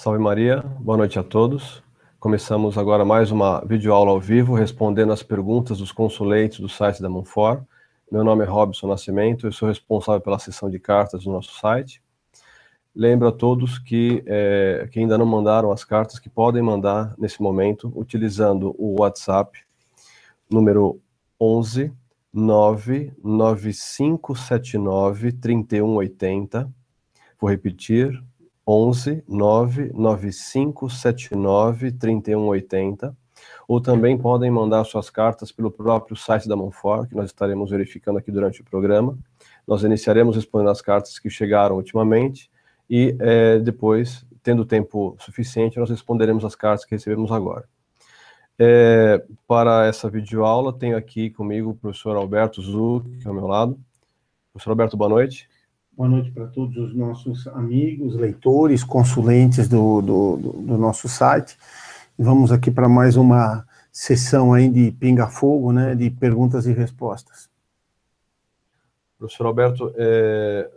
Salve Maria, boa noite a todos. Começamos agora mais uma videoaula ao vivo, respondendo as perguntas dos consulentes do site da Monfort. Meu nome é Robson Nascimento, eu sou responsável pela seção de cartas do nosso site. Lembro a todos que ainda não mandaram as cartas, que podem mandar nesse momento, utilizando o WhatsApp, número 11 99579 3180. Vou repetir, 11 99579 3180, ou também podem mandar suas cartas pelo próprio site da Monfort, que nós estaremos verificando aqui durante o programa. Nós iniciaremos respondendo as cartas que chegaram ultimamente e depois, tendo tempo suficiente, nós responderemos as cartas que recebemos agora. Para essa videoaula, tenho aqui comigo o professor Alberto Zuc, que é ao meu lado. Professor Alberto, boa noite. Boa noite para todos os nossos amigos, leitores, consulentes do nosso site. Vamos aqui para mais uma sessão aí de pinga-fogo, né, de perguntas e respostas. Professor Alberto,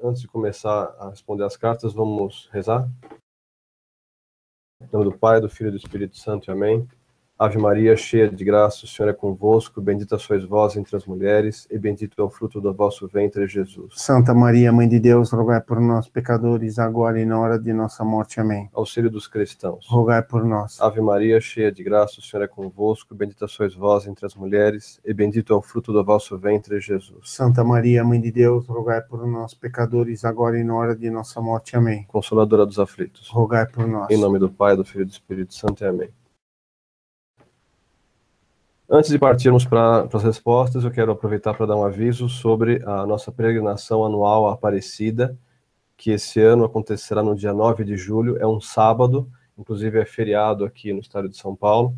antes de começar a responder as cartas, vamos rezar? Em nome do Pai, do Filho e do Espírito Santo, amém. Ave Maria, cheia de graça, o Senhor é convosco, bendita sois vós entre as mulheres, e bendito é o fruto do vosso ventre, Jesus. Santa Maria, Mãe de Deus, rogai por nós, pecadores, agora e na hora de nossa morte. Amém. Auxílio dos cristãos. Rogai por nós. Ave Maria, cheia de graça, o Senhor é convosco, bendita sois vós entre as mulheres, e bendito é o fruto do vosso ventre, Jesus. Santa Maria, Mãe de Deus, rogai por nós, pecadores, agora e na hora de nossa morte. Amém. Consoladora dos aflitos. Rogai por nós. Em nome do Pai, do Filho e do Espírito Santo, amém. Antes de partirmos para as respostas, eu quero aproveitar para dar um aviso sobre a nossa peregrinação anual à Aparecida, que esse ano acontecerá no dia 9 de julho, é um sábado, inclusive é feriado aqui no estado de São Paulo.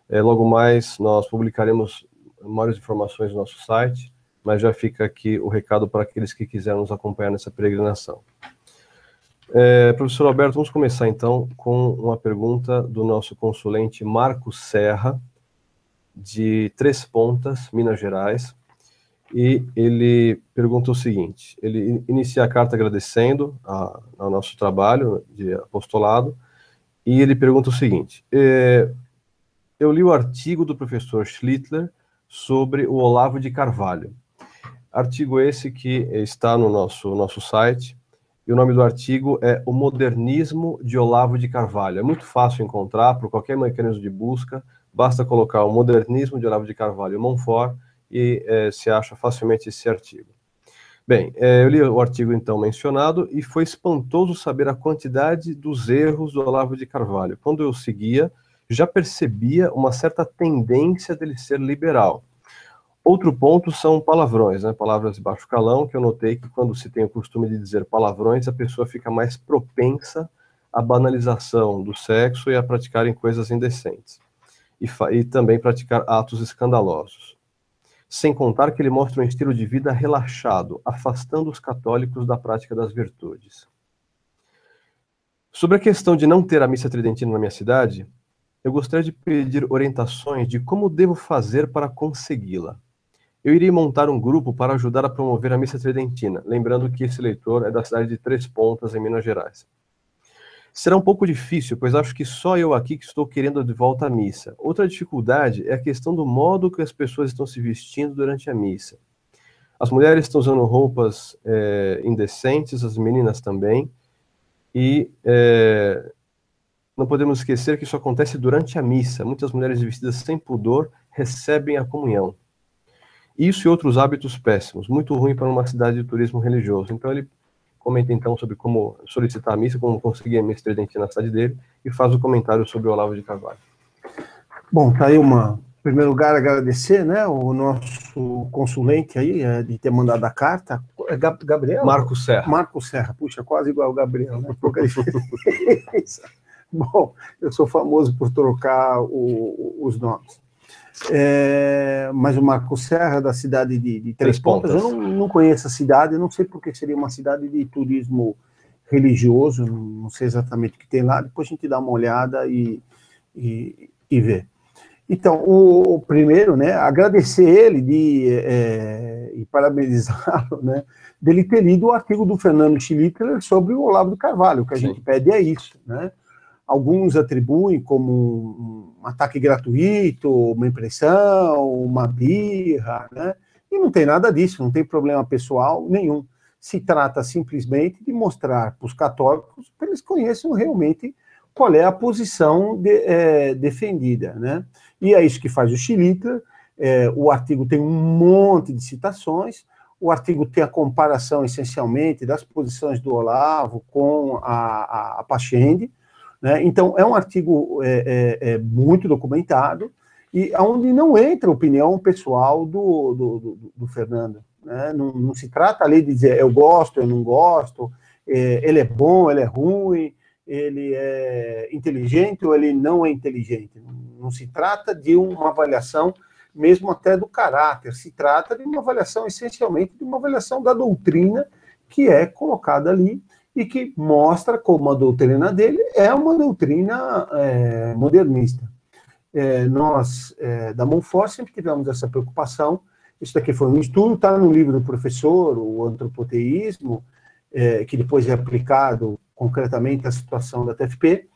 Logo mais nós publicaremos maiores informações no nosso site, mas já fica aqui o recado para aqueles que quiserem nos acompanhar nessa peregrinação. Professor Alberto, vamos começar então com uma pergunta do nosso consulente Marco Serra, de Três Pontas, Minas Gerais, e ele pergunta o seguinte: ele inicia a carta agradecendo ao nosso trabalho de apostolado, e ele pergunta o seguinte: eu li o artigo do professor Schlittler sobre o Olavo de Carvalho, artigo esse que está no nosso site, e o nome do artigo é O Modernismo de Olavo de Carvalho. É muito fácil encontrar por qualquer mecanismo de busca. Basta colocar o Modernismo de Olavo de Carvalho Monfort e se acha facilmente esse artigo. Bem, eu li o artigo então mencionado e foi espantoso saber a quantidade dos erros do Olavo de Carvalho. Quando eu seguia, já percebia uma certa tendência dele ser liberal. Outro ponto são palavrões, né? Palavras de baixo calão, que eu notei que quando se tem o costume de dizer palavrões, a pessoa fica mais propensa à banalização do sexo e a praticarem coisas indecentes. E também praticar atos escandalosos. Sem contar que ele mostra um estilo de vida relaxado, afastando os católicos da prática das virtudes. Sobre a questão de não ter a missa tridentina na minha cidade, eu gostaria de pedir orientações de como devo fazer para consegui-la. Eu irei montar um grupo para ajudar a promover a missa tridentina, lembrando que esse leitor é da cidade de Três Pontas, em Minas Gerais. Será um pouco difícil, pois acho que só eu aqui que estou querendo de volta à missa. Outra dificuldade é a questão do modo que as pessoas estão se vestindo durante a missa. As mulheres estão usando roupas indecentes, as meninas também, e não podemos esquecer que isso acontece durante a missa. Muitas mulheres vestidas sem pudor recebem a comunhão. Isso e outros hábitos péssimos, muito ruim para uma cidade de turismo religioso. Então ele comenta então sobre como solicitar a missa, como conseguir a missa tridentina na cidade dele, e faz o comentário sobre o Olavo de Carvalho. Bom, tá aí em primeiro lugar, agradecer, né, o nosso consulente aí, de ter mandado a carta. Gabriel? Marco Serra. Marco Serra, puxa, quase igual o Gabriel, né? Pouca diferença. Bom, eu sou famoso por trocar os nomes. Mas o Marco Serra, da cidade de Três Pontas, eu não conheço a cidade, eu não sei porque seria uma cidade de turismo religioso, não sei exatamente o que tem lá, depois a gente dá uma olhada e vê. Então, o primeiro, né, agradecer ele e parabenizá-lo, né, dele ter lido o artigo do Fernando Schlittler sobre o Olavo de Carvalho. O que a gente pede é isso, né? alguns atribuem como um ataque gratuito, uma impressão, uma birra, né? E não tem nada disso, não tem problema pessoal nenhum. Se trata simplesmente de mostrar para os católicos para eles conheçam realmente qual é a posição defendida, né? E é isso que faz o Schlitter. O artigo tem um monte de citações, o artigo tem a comparação, essencialmente, das posições do Olavo com a Pachende, né? Então, é um artigo muito documentado, e onde não entra a opinião pessoal do Fernando, né? Não se trata ali de dizer eu gosto, eu não gosto, ele é bom, ele é ruim, ele é inteligente ou ele não é inteligente. Não se trata de uma avaliação mesmo até do caráter, se trata de uma avaliação, essencialmente, de uma avaliação da doutrina que é colocada ali e que mostra como a doutrina dele é uma doutrina modernista. Nós, da Monfort, sempre tivemos essa preocupação. Isso daqui foi um estudo, está no livro do professor, o Antropoteísmo, que depois é aplicado concretamente à situação da TFP,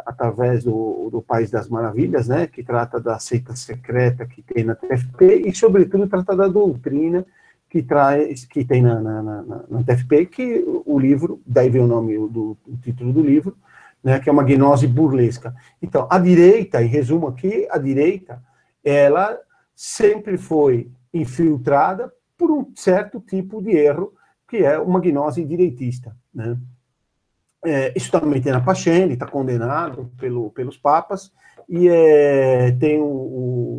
através do País das Maravilhas, né, que trata da seita secreta que tem na TFP, e, sobretudo, trata da doutrina que tem na TFP, que o livro, daí vem o título do livro, né, que é uma gnose burlesca. Então, a direita, em resumo aqui, a direita, ela sempre foi infiltrada por um certo tipo de erro, que é uma gnose direitista, né? Isso também tem na Pachende, está condenado pelos papas, e tem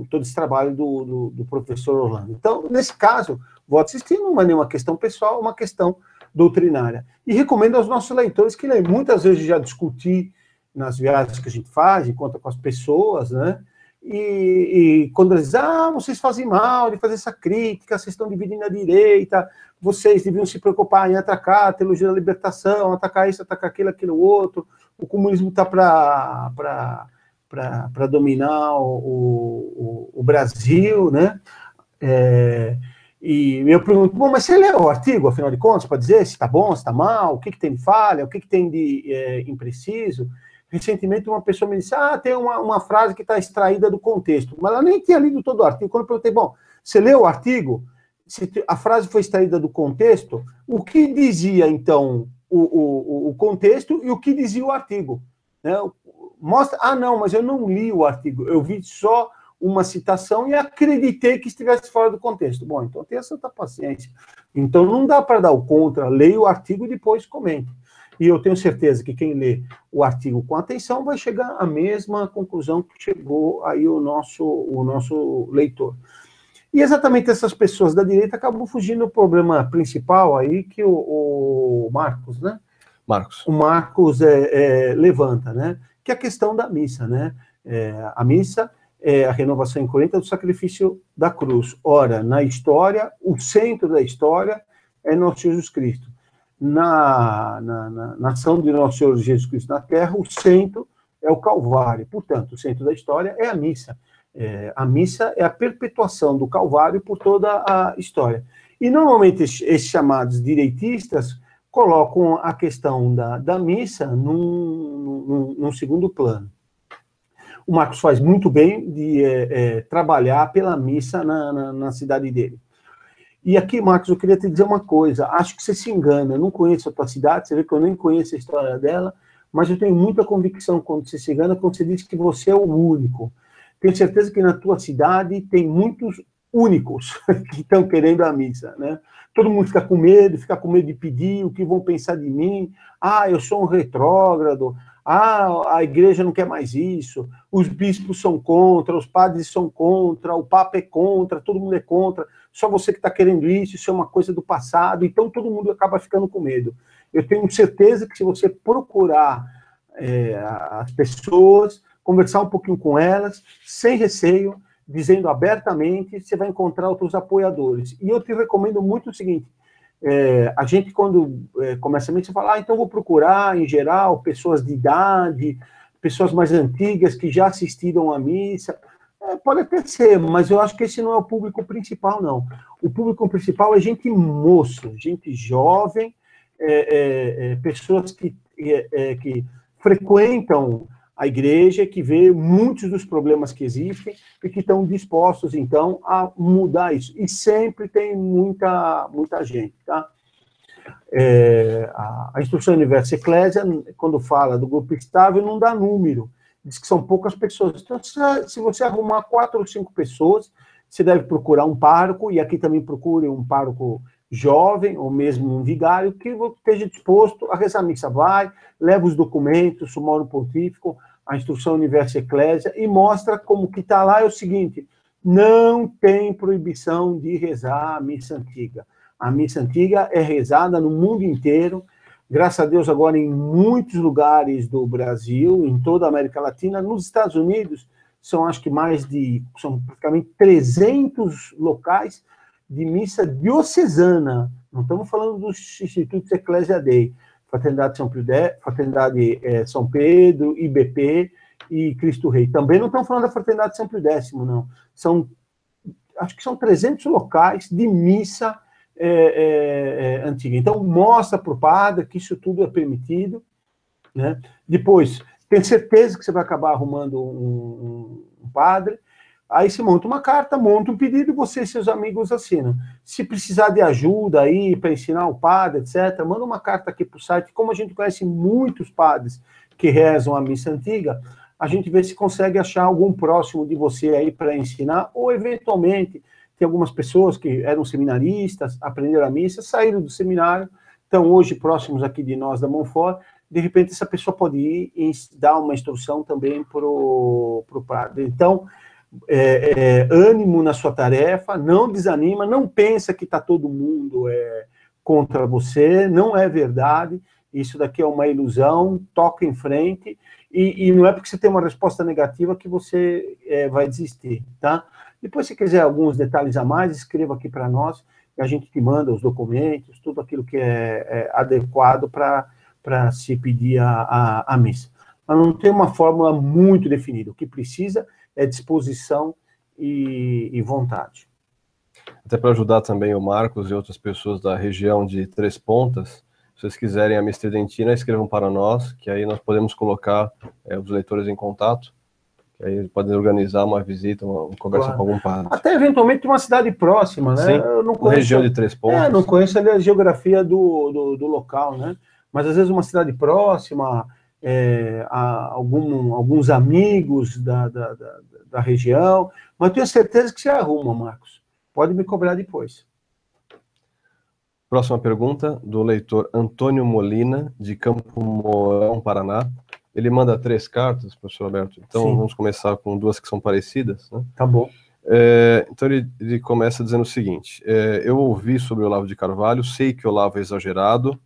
todo esse trabalho do professor Orlando. Então, nesse caso, voto assistir não é nenhuma questão pessoal, é uma questão doutrinária. E recomendo aos nossos leitores que leiam. Muitas vezes já discuti nas viagens que a gente faz, enquanto com as pessoas, né? E quando eles dizem, vocês fazem mal de fazer essa crítica, vocês estão dividindo a direita, vocês deviam se preocupar em atacar a teologia da libertação, atacar isso, atacar aquilo outro, o comunismo está para dominar o Brasil, né? E eu pergunto, mas você leu o artigo, afinal de contas, para dizer se está bom, se está mal, o que tem de falha, o que tem de impreciso? Recentemente, uma pessoa me disse, tem uma frase que está extraída do contexto, mas ela nem tinha lido todo o artigo. Quando eu perguntei, você leu o artigo? Se a frase foi extraída do contexto, o que dizia, então, o contexto e o que dizia o artigo? Né? Mostra, não, mas eu não li o artigo, eu vi só uma citação e acreditei que estivesse fora do contexto. Bom, então tenha essa paciência. Então não dá para dar o contra, leia o artigo e depois comente. E eu tenho certeza que quem lê o artigo com atenção vai chegar à mesma conclusão que chegou aí o nosso leitor. E exatamente essas pessoas da direita acabam fugindo do problema principal aí que o Marcos, né? Marcos. O Marcos levanta, né? Que é a questão da missa, né? A missa é a renovação incoerente do sacrifício da cruz. Ora, na história, o centro da história é nosso Jesus Cristo. Na ação de nosso Senhor Jesus Cristo na Terra, o centro é o Calvário. Portanto, o centro da história é a missa. A missa é a perpetuação do Calvário por toda a história. E, normalmente, esses chamados direitistas colocam a questão da missa num segundo plano. O Marcos faz muito bem de trabalhar pela missa na cidade dele. E aqui, Marcos, eu queria te dizer uma coisa. Acho que você se engana. Eu não conheço a tua cidade, você vê que eu nem conheço a história dela, mas eu tenho muita convicção quando você se engana, quando você diz que você é o único. Tenho certeza que na tua cidade tem muitos únicos que estão querendo a missa, né? Todo mundo fica com medo de pedir, o que vão pensar de mim. Eu sou um retrógrado. A igreja não quer mais isso. Os bispos são contra, os padres são contra, o Papa é contra, todo mundo é contra. Só você que está querendo isso é uma coisa do passado. Então, todo mundo acaba ficando com medo. Eu tenho certeza que se você procurar as pessoas, conversar um pouquinho com elas, sem receio, dizendo abertamente, você vai encontrar outros apoiadores. E eu te recomendo muito o seguinte, a gente, quando começa a mente, você fala, então vou procurar, em geral, pessoas de idade, pessoas mais antigas que já assistiram à missa. Pode até ser, mas eu acho que esse não é o público principal, não. O público principal é gente moça, gente jovem, pessoas que frequentam a igreja, que vê muitos dos problemas que existem e que estão dispostos, então, a mudar isso. E sempre tem muita gente, tá? A Instrução Universo Eclésia, quando fala do grupo estável, não dá número, diz que são poucas pessoas. Então, se você arrumar 4 ou 5 pessoas, você deve procurar um pároco, e aqui também procure um pároco jovem, ou mesmo um vigário, que esteja disposto a rezar a missa. Vai, leva os documentos, Sumário Pontífico, a Instrução Universo Eclésia, e mostra como que está lá é o seguinte: não tem proibição de rezar a missa antiga. A missa antiga é rezada no mundo inteiro, graças a Deus agora em muitos lugares do Brasil, em toda a América Latina. Nos Estados Unidos, são acho que são praticamente 300 locais de missa diocesana. Não estamos falando dos institutos Ecclesia Dei, Fraternidade São Pedro, IBP e Cristo Rei. Também não estamos falando da Fraternidade São Pio X, não. Acho que são 300 locais de missa antiga. Então, mostra para o padre que isso tudo é permitido, né? Depois, tem certeza que você vai acabar arrumando um padre. Aí você monta uma carta, monta um pedido, você e seus amigos assinam. Se precisar de ajuda aí para ensinar o padre, etc., manda uma carta aqui para o site. Como a gente conhece muitos padres que rezam a missa antiga, a gente vê se consegue achar algum próximo de você aí para ensinar, ou eventualmente tem algumas pessoas que eram seminaristas, aprenderam a missa, saíram do seminário, estão hoje próximos aqui de nós da Monfort. De repente essa pessoa pode ir e dar uma instrução também para o padre. Então, ânimo na sua tarefa, não desanima, não pensa que está todo mundo contra você, não é verdade, isso daqui é uma ilusão, toca em frente, e não é porque você tem uma resposta negativa que você vai desistir, tá? Depois, se quiser alguns detalhes a mais, escreva aqui para nós, e a gente te manda os documentos, tudo aquilo que é adequado para se pedir a missa. Mas não tem uma fórmula muito definida, o que precisa é disposição e vontade. Até para ajudar também o Marcos e outras pessoas da região de Três Pontas, se vocês quiserem a missa tridentina, escrevam para nós, que aí nós podemos colocar os leitores em contato, que aí podem organizar uma visita, uma conversa com algum padre. Até eventualmente uma cidade próxima, né? Sim, eu não conheço, região de Três Pontas. Não conheço ali a geografia do local, né? Mas às vezes uma cidade próxima, alguns amigos da região, mas eu tenho certeza que você arruma, Marcos. Pode me cobrar depois. Próxima pergunta, do leitor Antônio Molina, de Campo Mourão, Paraná. Ele manda 3 cartas, professor Alberto. Então, sim, vamos começar com 2 que são parecidas, né? Tá bom. Então, ele começa dizendo o seguinte: eu ouvi sobre o Olavo de Carvalho, sei que o Olavo é exagerado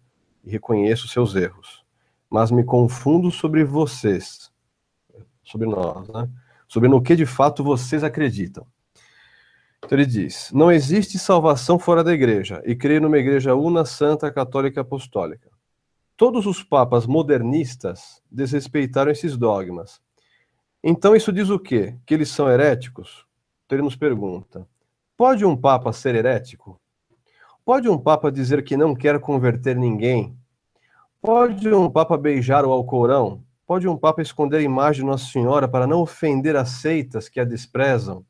e reconheço seus erros, mas me confundo sobre vocês, sobre nós, né? Sobre no que de fato vocês acreditam. Então ele diz: não existe salvação fora da igreja, e creio numa igreja una, santa, católica e apostólica. Todos os papas modernistas desrespeitaram esses dogmas. Então isso diz o quê? Que eles são heréticos? Então ele nos pergunta: pode um papa ser herético? Pode um papa dizer que não quer converter ninguém? Pode um papa beijar o Alcorão? Pode um papa esconder a imagem de Nossa Senhora para não ofender as seitas que a desprezam?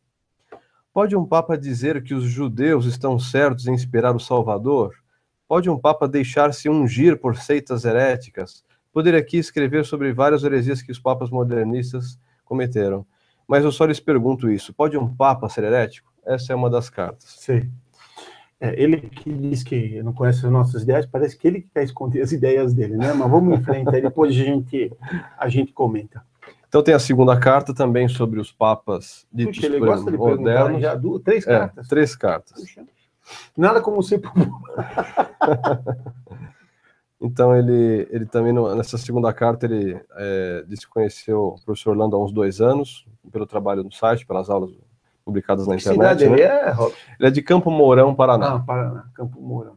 Pode um papa dizer que os judeus estão certos em esperar o Salvador? Pode um papa deixar-se ungir por seitas heréticas? Poderia aqui escrever sobre várias heresias que os papas modernistas cometeram. Mas eu só lhes pergunto isso: pode um papa ser herético? Essa é uma das cartas. Sim. Ele que diz que não conhece as nossas ideias, parece que ele que quer esconder as ideias dele, né? Mas vamos em frente, aí depois a gente comenta. Então tem a segunda carta também sobre os papas ditos modernos. Já 3 cartas. 3 cartas. Puxa. Nada como ser... Então ele também, nessa segunda carta, ele disse que conheceu o professor Orlando há uns 2 anos, pelo trabalho no site, pelas aulas publicadas na internet. Cidade, né? Ele é de Campo Mourão, Paraná. Ah, Paraná, Campo Mourão.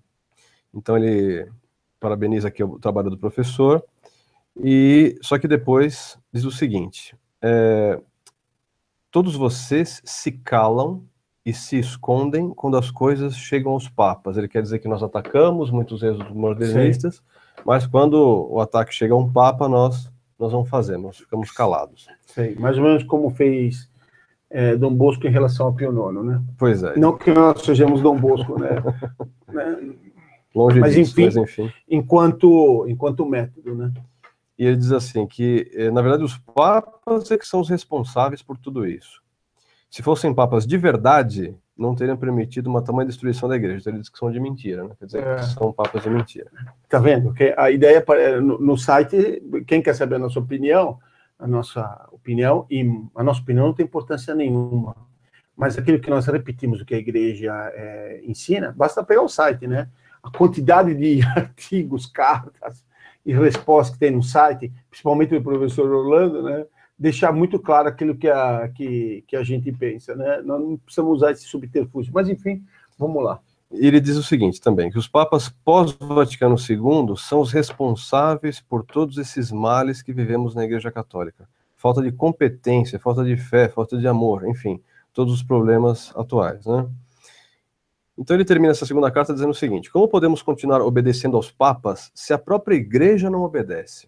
Então ele parabeniza aqui o trabalho do professor, só que depois diz o seguinte: todos vocês se calam e se escondem quando as coisas chegam aos papas. Ele quer dizer que nós atacamos muitos erros modernistas, mas quando o ataque chega a um papa, nós nós não fazemos, ficamos calados. Sei, mais ou menos como fez Dom Bosco em relação ao Pio IX, né? Pois é. Não que nós sejamos Dom Bosco, né? Longe disso, mas enfim. Enquanto método, né? E ele diz assim, que, na verdade, os papas é que são os responsáveis por tudo isso. Se fossem papas de verdade, não teriam permitido uma tamanha destruição da igreja. Então ele diz que são de mentira, né? Quer dizer, que são papas de mentira. Tá vendo? Que a ideia, no site, quem quer saber a nossa opinião e a nossa opinião não tem importância nenhuma. Mas aquilo que nós repetimos, o que a igreja ensina, basta pegar o site, né? A quantidade de artigos, cartas e respostas que tem no site, principalmente do professor Orlando, né? Deixar muito claro aquilo que a gente pensa, né? Nós não precisamos usar esse subterfúgio. Mas, enfim, vamos lá. Ele diz o seguinte também, que os papas pós-Vaticano II são os responsáveis por todos esses males que vivemos na Igreja Católica. Falta de competência, falta de fé, falta de amor, enfim, todos os problemas atuais, né? Então ele termina essa segunda carta dizendo o seguinte: como podemos continuar obedecendo aos papas se a própria Igreja não obedece?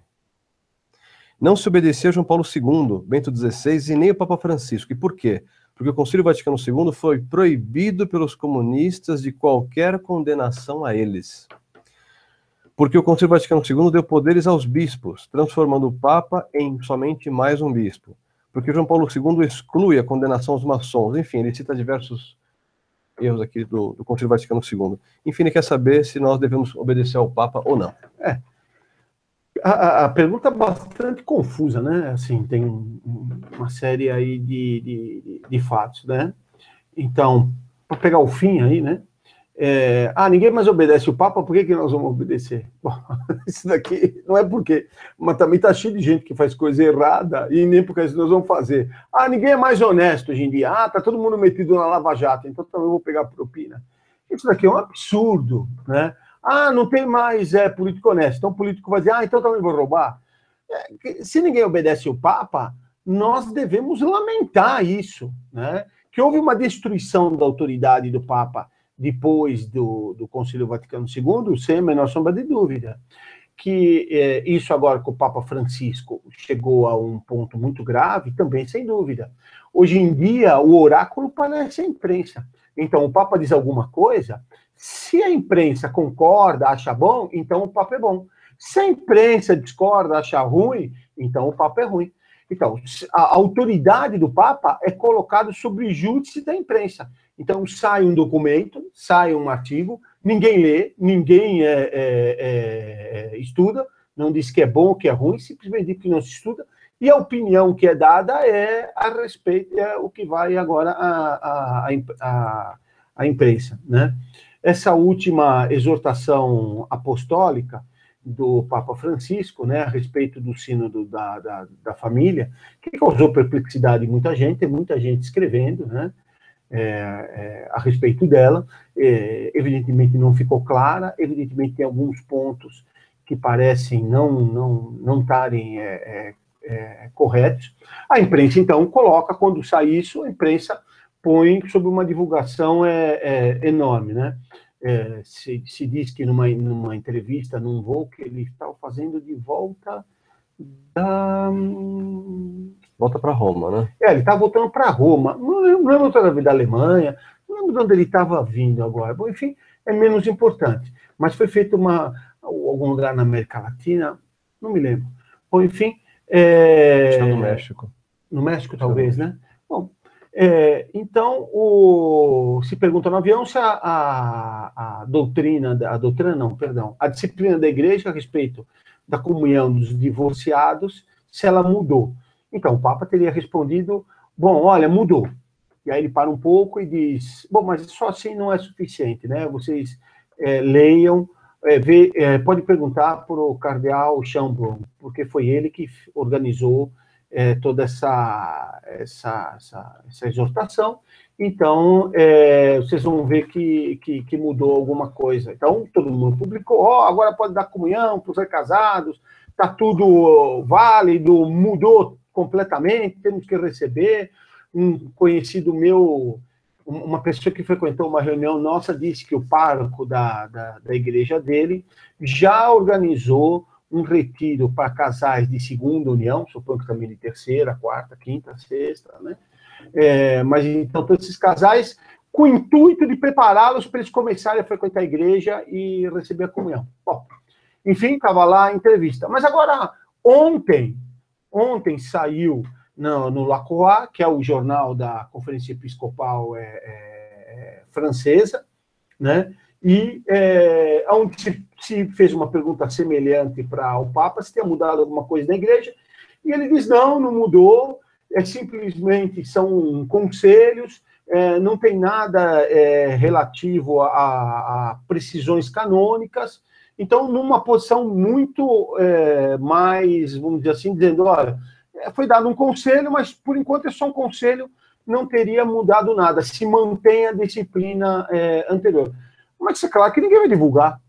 Não se obedecia a João Paulo II, Bento XVI e nem o Papa Francisco. E por quê? Porque o Concílio Vaticano II foi proibido pelos comunistas de qualquer condenação a eles. Porque o Concílio Vaticano II deu poderes aos bispos, transformando o Papa em somente mais um bispo. Porque João Paulo II exclui a condenação aos maçons. Enfim, ele cita diversos erros aqui do Concílio Vaticano II. Enfim, ele quer saber se nós devemos obedecer ao Papa ou não. A pergunta é bastante confusa, né? Assim, tem uma série aí de fatos, né? Então, para pegar o fim aí, né? Ninguém mais obedece o Papa, por que nós vamos obedecer? Bom, isso daqui não é porque, mas também está cheio de gente que faz coisa errada e nem porque nós vamos fazer. Ninguém é mais honesto hoje em dia. Tá todo mundo metido na Lava Jato, então também vou pegar propina. Isso daqui é um absurdo, né? Não tem mais político honesto. Então o político vai dizer, então também vou roubar. Se ninguém obedece o Papa, nós devemos lamentar isso, né? Que houve uma destruição da autoridade do Papa depois do Concílio Vaticano II, sem a menor sombra de dúvida. Que isso agora com o Papa Francisco chegou a um ponto muito grave, também sem dúvida. Hoje em dia, o oráculo parece a imprensa. Então, o Papa diz alguma coisa, se a imprensa concorda, acha bom, então o Papa é bom. Se a imprensa discorda, acha ruim, então o Papa é ruim. Então, a autoridade do Papa é colocada sob júdice da imprensa. Então, sai um documento, sai um artigo, ninguém lê, ninguém estuda, não diz que é bom ou que é ruim, simplesmente diz que não se estuda, e a opinião que é dada é a respeito, é o que vai agora à imprensa, né? Essa última exortação apostólica do Papa Francisco, né, a respeito do sínodo da família, que causou perplexidade em muita gente, tem muita gente escrevendo, né, a respeito dela, evidentemente não ficou clara, evidentemente tem alguns pontos que parecem não estarem corretos. A imprensa, então, coloca, quando sai isso, a imprensa põe sob uma divulgação enorme, né? Se diz que numa entrevista, num voo, que ele estava fazendo de volta Volta para Roma, né? Ele estava voltando para Roma. Não lembro da Alemanha, não lembro de onde ele estava vindo agora. Bom, enfim, é menos importante. Mas foi feito algum lugar na América Latina, não me lembro. Bom, enfim... Acho que é no México. No México, talvez, né? Bom, então, se pergunta no avião se a disciplina da igreja a respeito da comunhão dos divorciados, se ela mudou. Então, o Papa teria respondido, bom, olha, mudou. E aí ele para um pouco e diz, bom, mas só assim não é suficiente, né? Vocês leiam, pode perguntar para o cardeal Chamblon, porque foi ele que organizou toda essa exortação. Então, vocês vão ver que mudou alguma coisa. Então, todo mundo publicou, agora pode dar comunhão para os recasados, está tudo válido, mudou completamente, temos que receber. Um conhecido meu, uma pessoa que frequentou uma reunião nossa, disse que o pároco da igreja dele já organizou um retiro para casais de segunda união, suponho que também de terceira, quarta, quinta, sexta, né? Mas então todos esses casais com o intuito de prepará-los para eles começarem a frequentar a igreja e receber a comunhão. Bom, enfim, estava lá a entrevista. Mas agora, ontem saiu no La Croix, que é o jornal da Conferência Episcopal francesa, né? E onde se fez uma pergunta semelhante para o Papa, se tinha mudado alguma coisa na igreja, e ele diz, não mudou, simplesmente são conselhos, não tem nada relativo a precisões canônicas, então, numa posição muito mais, vamos dizer assim, dizendo, olha, foi dado um conselho, mas por enquanto é só um conselho, não teria mudado nada, se mantém a disciplina anterior. Mas é claro que ninguém vai divulgar.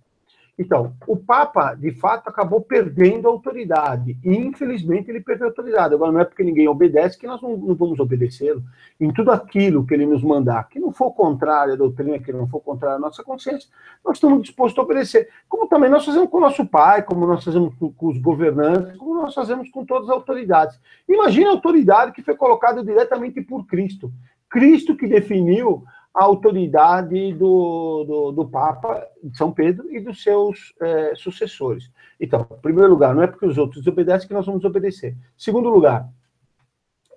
Então, o Papa, de fato, acabou perdendo a autoridade. E, infelizmente, ele perdeu a autoridade. Agora, não é porque ninguém obedece que nós não vamos obedecê-lo. Em tudo aquilo que ele nos mandar, que não for contrário à doutrina, que não for contrário à nossa consciência, nós estamos dispostos a obedecer. Como também nós fazemos com o nosso pai, como nós fazemos com os governantes, como nós fazemos com todas as autoridades. Imagina a autoridade que foi colocada diretamente por Cristo. Cristo que definiu a autoridade do Papa de São Pedro e dos seus sucessores. Então, em primeiro lugar, não é porque os outros obedecem que nós vamos obedecer. Segundo lugar,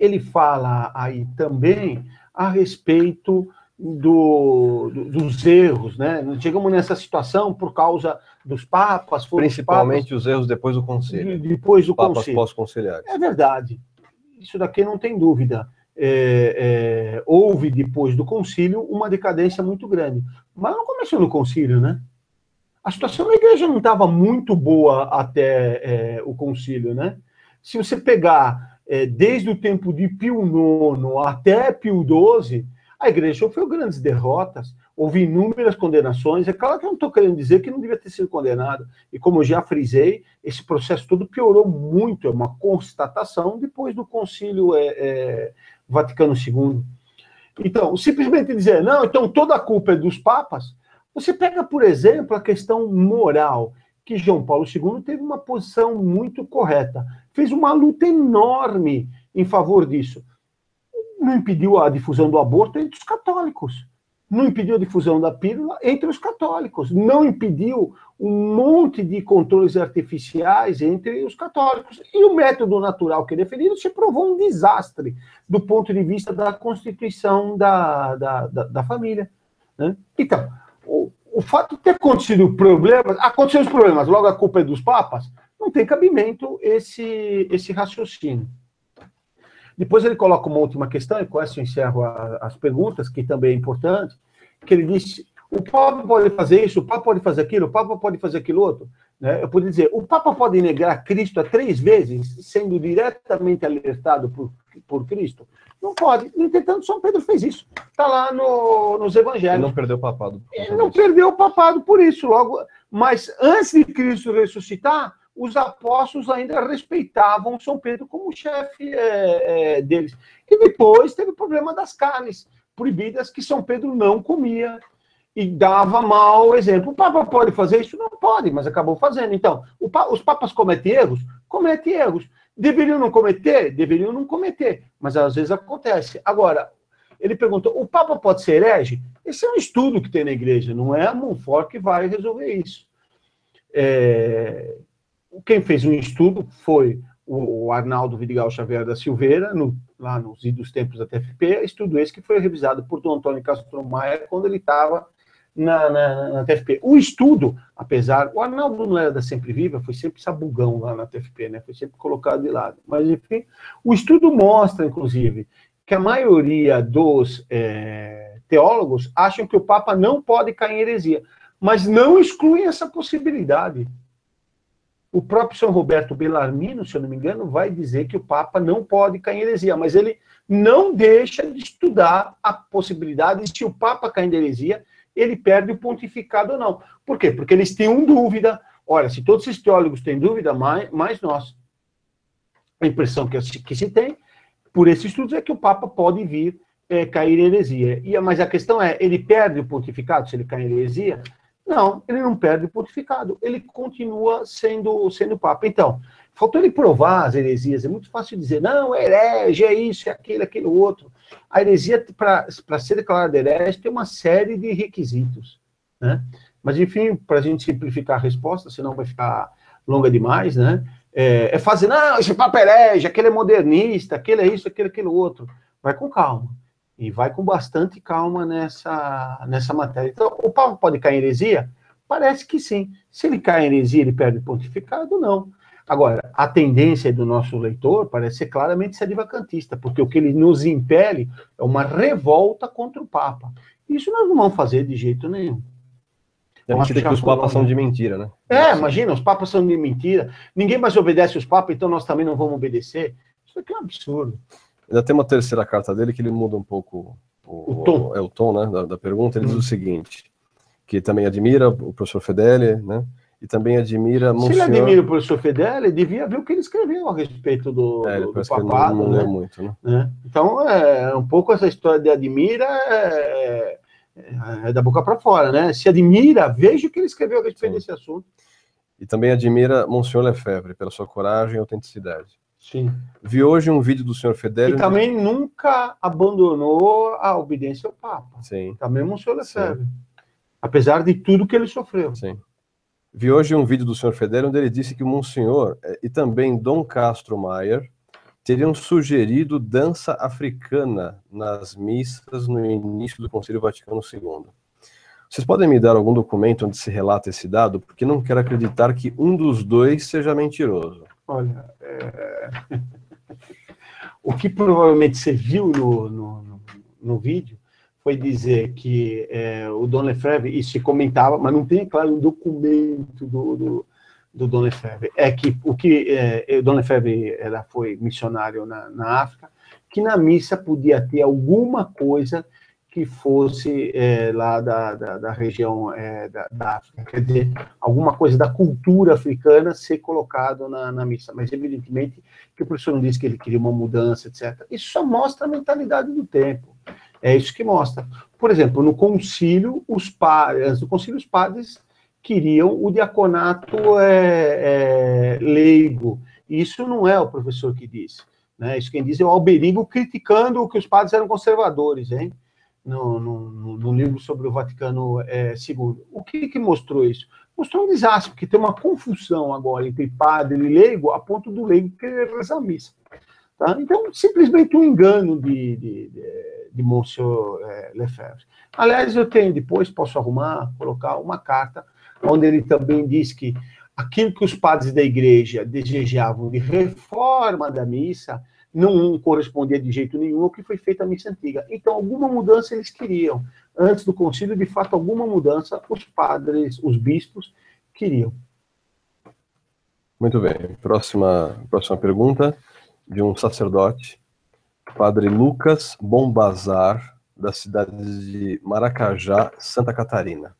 ele fala aí também a respeito dos erros, né? Chegamos nessa situação por causa dos papas... Principalmente os erros depois do concílio. Depois do papas concílio. Pós-conciliares. É verdade. Isso daqui não tem dúvida. Houve, depois do concílio, uma decadência muito grande. Mas não começou no concílio, né? A situação da igreja não estava muito boa até o concílio, né? Se você pegar desde o tempo de Pio IX até Pio XII, a igreja sofreu grandes derrotas, houve inúmeras condenações. É claro que eu não estou querendo dizer que não devia ter sido condenado. E como eu já frisei, esse processo todo piorou muito, é uma constatação depois do concílio Vaticano II. Então, simplesmente dizer, não, então toda a culpa é dos papas. Você pega, por exemplo, a questão moral, que João Paulo II teve uma posição muito correta, fez uma luta enorme em favor disso. Não impediu a difusão do aborto entre os católicos, não impediu a difusão da pílula entre os católicos, não impediu um monte de controles artificiais entre os católicos. E o método natural que é definido se provou um desastre do ponto de vista da constituição da família, né? Então, o fato de ter acontecido problemas, aconteceram os problemas, logo a culpa é dos papas, não tem cabimento esse raciocínio. Depois ele coloca uma última questão, e com essa eu encerro as perguntas, que também é importante, que ele disse, o Papa pode fazer isso, o Papa pode fazer aquilo, o Papa pode fazer aquilo outro. Né? Eu poderia dizer, o Papa pode negar Cristo 3 vezes, sendo diretamente alertado por Cristo? Não pode. Entretanto, São Pedro fez isso. Está lá nos evangelhos. Ele não perdeu o papado. Ele não perdeu o papado por isso. Logo, mas antes de Cristo ressuscitar, os apóstolos ainda respeitavam São Pedro como chefe deles. E depois teve o problema das carnes proibidas que São Pedro não comia e dava mau exemplo. O Papa pode fazer isso? Não pode, mas acabou fazendo. Então, os papas cometem erros? Cometem erros. Deveriam não cometer? Deveriam não cometer, mas às vezes acontece. Agora, ele perguntou, o Papa pode ser herege? Esse é um estudo que tem na igreja, não é a Monfort que vai resolver isso. Quem fez um estudo foi o Arnaldo Vidigal Xavier da Silveira, lá nos Idos Tempos da TFP, estudo esse que foi revisado por Dom Antônio Castro Maia quando ele estava na TFP. O estudo, o Arnaldo não era da Sempre Viva, foi sempre sabugão lá na TFP, né? Foi sempre colocado de lado. Mas, enfim, o estudo mostra, inclusive, que a maioria dos teólogos acham que o Papa não pode cair em heresia, mas não excluem essa possibilidade. O próprio São Roberto Bellarmino, se eu não me engano, vai dizer que o Papa não pode cair em heresia, mas ele não deixa de estudar a possibilidade de, se o Papa cair em heresia, ele perde o pontificado ou não. Por quê? Porque eles tinham dúvida. Olha, se todos esses teólogos têm dúvida, mais nós. A impressão que se tem, por esses estudos, é que o Papa pode vir cair em heresia. Mas a questão é, ele perde o pontificado se ele cair em heresia? Não, ele não perde o pontificado, ele continua sendo Papa. Então, faltou ele provar as heresias, é muito fácil dizer, não, herege, é isso, é aquilo outro. A heresia, para ser declarada herege, tem uma série de requisitos, né? Mas, enfim, para a gente simplificar a resposta, senão vai ficar longa demais, né? É fazer, não, esse Papa é herege, aquele é modernista, aquele é isso, aquilo outro. Vai com calma. E vai com bastante calma nessa matéria. Então, o Papa pode cair em heresia? Parece que sim. Se ele cai em heresia, ele perde o pontificado? Não. Agora, a tendência do nosso leitor parece ser claramente sedivacantista, porque o que ele nos impele é uma revolta contra o Papa. Isso nós não vamos fazer de jeito nenhum. A mentira que os papas são de mentira, né? Imagina, os papas são de mentira. Ninguém mais obedece os papas, então nós também não vamos obedecer. Isso aqui é um absurdo. Ainda tem uma terceira carta dele que ele muda um pouco o tom, né, da pergunta. Ele diz o seguinte, que também admira o professor Fedeli, né? E também admira... Se ele admira o professor Fedeli, devia ver o que ele escreveu a respeito do papado. Não leu muito, né? Então, um pouco essa história de admira é da boca para fora, né? Se admira, veja o que ele escreveu a respeito desse assunto. E também admira Monsenhor Lefebvre, pela sua coragem e autenticidade. Sim. Vi hoje um vídeo do senhor Fedeli... E também nunca abandonou a obediência ao Papa. Sim. Também Monsenhor Lefebvre. Apesar de tudo que ele sofreu. Sim. Vi hoje um vídeo do senhor Fedeli onde ele disse que o Monsenhor e também Dom Castro Maier teriam sugerido dança africana nas missas no início do Concílio Vaticano II. Vocês podem me dar algum documento onde se relata esse dado? Porque não quero acreditar que um dos dois seja mentiroso. Olha, o que provavelmente você viu no vídeo foi dizer que o Dom Lefebvre, isso se comentava, mas não tem, claro, um documento do Dom Lefebvre, é que o Dom Lefebvre foi missionário na África, que na missa podia ter alguma coisa que fosse lá da região da África, quer dizer, alguma coisa da cultura africana ser colocado na missa, mas evidentemente que o professor não disse que ele queria uma mudança, etc. Isso só mostra a mentalidade do tempo. É isso que mostra. Por exemplo, no concílio, os padres queriam o diaconato leigo. Isso não é o professor que disse, né? Isso quem diz é o Alberigo criticando que os padres eram conservadores, hein? No livro sobre o Vaticano II. O que mostrou isso? Mostrou um desastre, porque tem uma confusão agora entre padre e leigo, a ponto do leigo querer rezar a missa. Tá? Então, simplesmente um engano de Monsenhor Lefebvre. Aliás, eu tenho depois, posso arrumar, colocar uma carta, onde ele também diz que aquilo que os padres da igreja desejavam de reforma da missa não correspondia de jeito nenhum ao que foi feito a missa antiga. Então, alguma mudança eles queriam. Antes do concílio, de fato, alguma mudança os padres, os bispos, queriam. Muito bem. Próxima pergunta, de um sacerdote, Padre Lucas Bombazar, da cidade de Maracajá, Santa Catarina.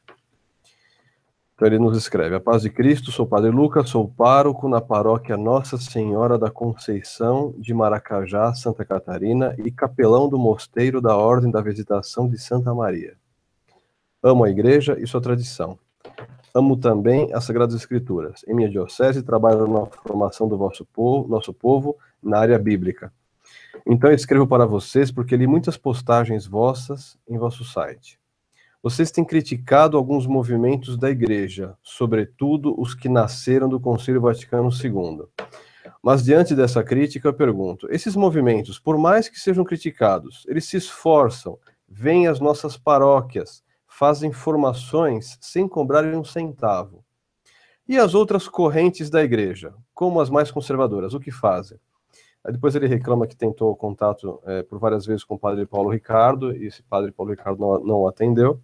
Então ele nos escreve: a paz de Cristo, sou Padre Lucas, sou pároco na paróquia Nossa Senhora da Conceição de Maracajá, Santa Catarina, e capelão do Mosteiro da Ordem da Visitação de Santa Maria. Amo a igreja e sua tradição. Amo também as Sagradas Escrituras. Em minha diocese, trabalho na formação do nosso povo na área bíblica. Então eu escrevo para vocês porque li muitas postagens vossas em vosso site. Vocês têm criticado alguns movimentos da igreja, sobretudo os que nasceram do Concílio Vaticano II. Mas diante dessa crítica eu pergunto, esses movimentos, por mais que sejam criticados, eles se esforçam, vêm às nossas paróquias, fazem formações sem cobrarem um centavo. E as outras correntes da igreja, como as mais conservadoras, o que fazem? Aí depois ele reclama que tentou contato por várias vezes com o padre Paulo Ricardo, e esse padre Paulo Ricardo não o atendeu.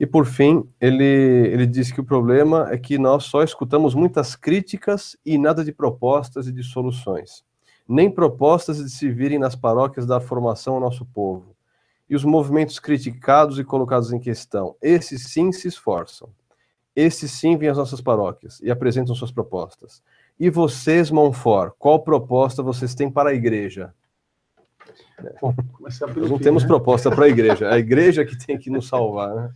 E por fim, ele disse que o problema é que nós só escutamos muitas críticas e nada de propostas e de soluções. Nem propostas de se virem nas paróquias dar formação ao nosso povo. E os movimentos criticados e colocados em questão, esses sim se esforçam. Esses sim vêm às nossas paróquias e apresentam suas propostas. E vocês, Montfort, qual proposta vocês têm para a igreja? Bom, nós não temos proposta para a igreja. É a igreja que tem que nos salvar, né?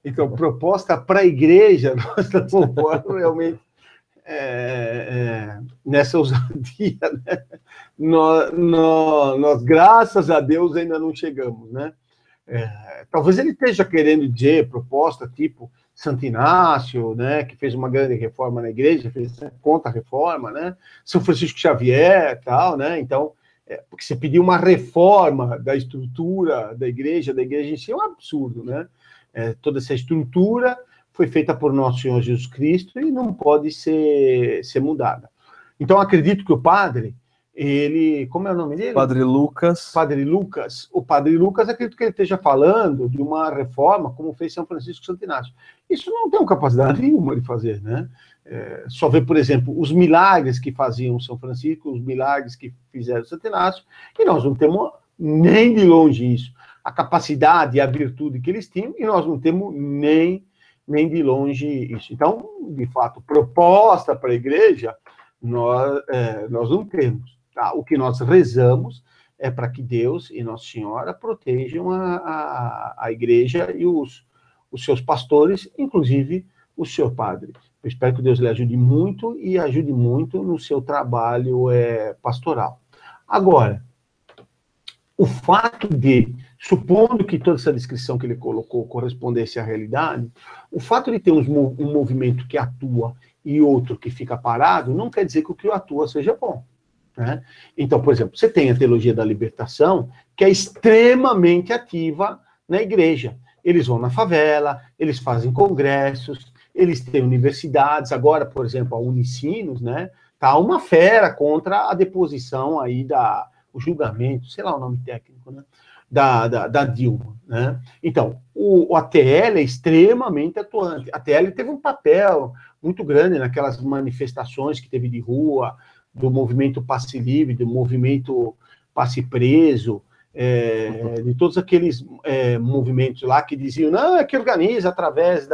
Então, proposta para a igreja, nós estamos realmente nessa ousadia, né? Nós, graças a Deus, ainda não chegamos, né? Talvez ele esteja querendo dizer proposta tipo Santo Inácio, né, que fez uma grande reforma na igreja, fez contra-reforma, né? São Francisco Xavier, tal, né? Então, porque você pedir uma reforma da estrutura da igreja em si é um absurdo, né? Toda essa estrutura foi feita por nosso Senhor Jesus Cristo e não pode ser mudada. Então, acredito que o padre, ele... Como é o nome dele? Padre Lucas. Padre Lucas. O Padre Lucas, acredito que ele esteja falando de uma reforma, como fez São Francisco Santo Inácio. Isso não tem capacidade nenhuma de fazer, né? Só ver, por exemplo, os milagres que faziam São Francisco, os milagres que fizeram Santo Inácio, e nós não temos nem de longe isso. A capacidade e a virtude que eles tinham, e nós não temos nem de longe isso. Então, de fato, proposta para a igreja, nós não temos. Tá? O que nós rezamos é para que Deus e Nossa Senhora protejam a igreja e os seus pastores, inclusive o seu padre. Eu espero que Deus lhe ajude muito e ajude muito no seu trabalho pastoral. Agora, o fato de, supondo que toda essa descrição que ele colocou correspondesse à realidade, o fato de ter um movimento que atua e outro que fica parado, não quer dizer que o que atua seja bom. Né? Então, por exemplo, você tem a teologia da libertação, que é extremamente ativa na igreja. Eles vão na favela, eles fazem congressos, eles têm universidades. Agora, por exemplo, a Unicinos, né, tá uma fera contra a deposição aí o julgamento, sei lá o nome técnico, né, da Dilma, né? Então, o ATL é extremamente atuante. A ATL teve um papel muito grande naquelas manifestações que teve de rua, do movimento Passe Livre, do movimento Passe Preso, de todos aqueles movimentos lá que diziam, não, é que organiza através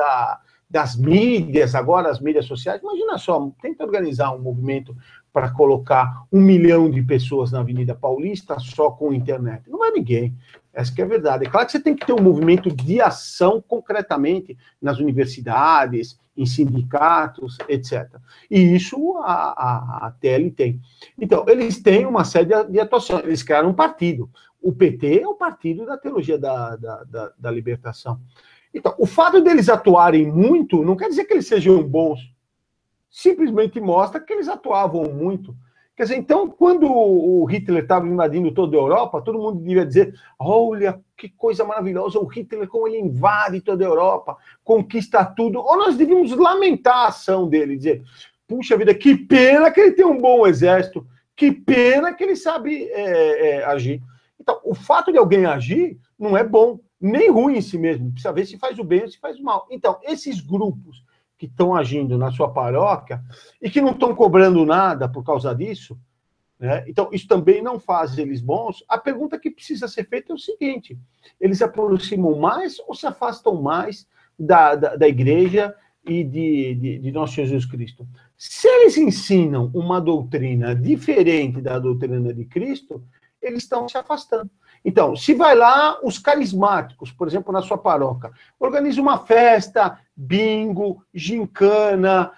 das mídias, agora as mídias sociais. Imagina só, tenta organizar um movimento para colocar 1 milhão de pessoas na Avenida Paulista só com internet. Não é ninguém. Essa que é a verdade. É claro que você tem que ter um movimento de ação concretamente nas universidades, em sindicatos, etc. E isso a TL tem. Então, eles têm uma série de atuações. Eles criaram um partido. O PT é o partido da teologia da libertação. Então, o fato deles atuarem muito não quer dizer que eles sejam bons. Simplesmente mostra que eles atuavam muito. Quer dizer, então, quando o Hitler estava invadindo toda a Europa, todo mundo devia dizer, olha, que coisa maravilhosa, o Hitler, como ele invade toda a Europa, conquista tudo. Ou nós devíamos lamentar a ação dele, dizer, puxa vida, que pena que ele tem um bom exército, que pena que ele sabe agir. Então, o fato de alguém agir não é bom, nem ruim em si mesmo, precisa ver se faz o bem ou se faz o mal. Então, esses grupos que estão agindo na sua paróquia e que não estão cobrando nada por causa disso, né? Então, isso também não faz eles bons. A pergunta que precisa ser feita é o seguinte, eles se aproximam mais ou se afastam mais da igreja e de nosso Jesus Cristo? Se eles ensinam uma doutrina diferente da doutrina de Cristo, eles estão se afastando. Então, se vai lá os carismáticos, por exemplo, na sua paróquia, organiza uma festa, bingo, gincana,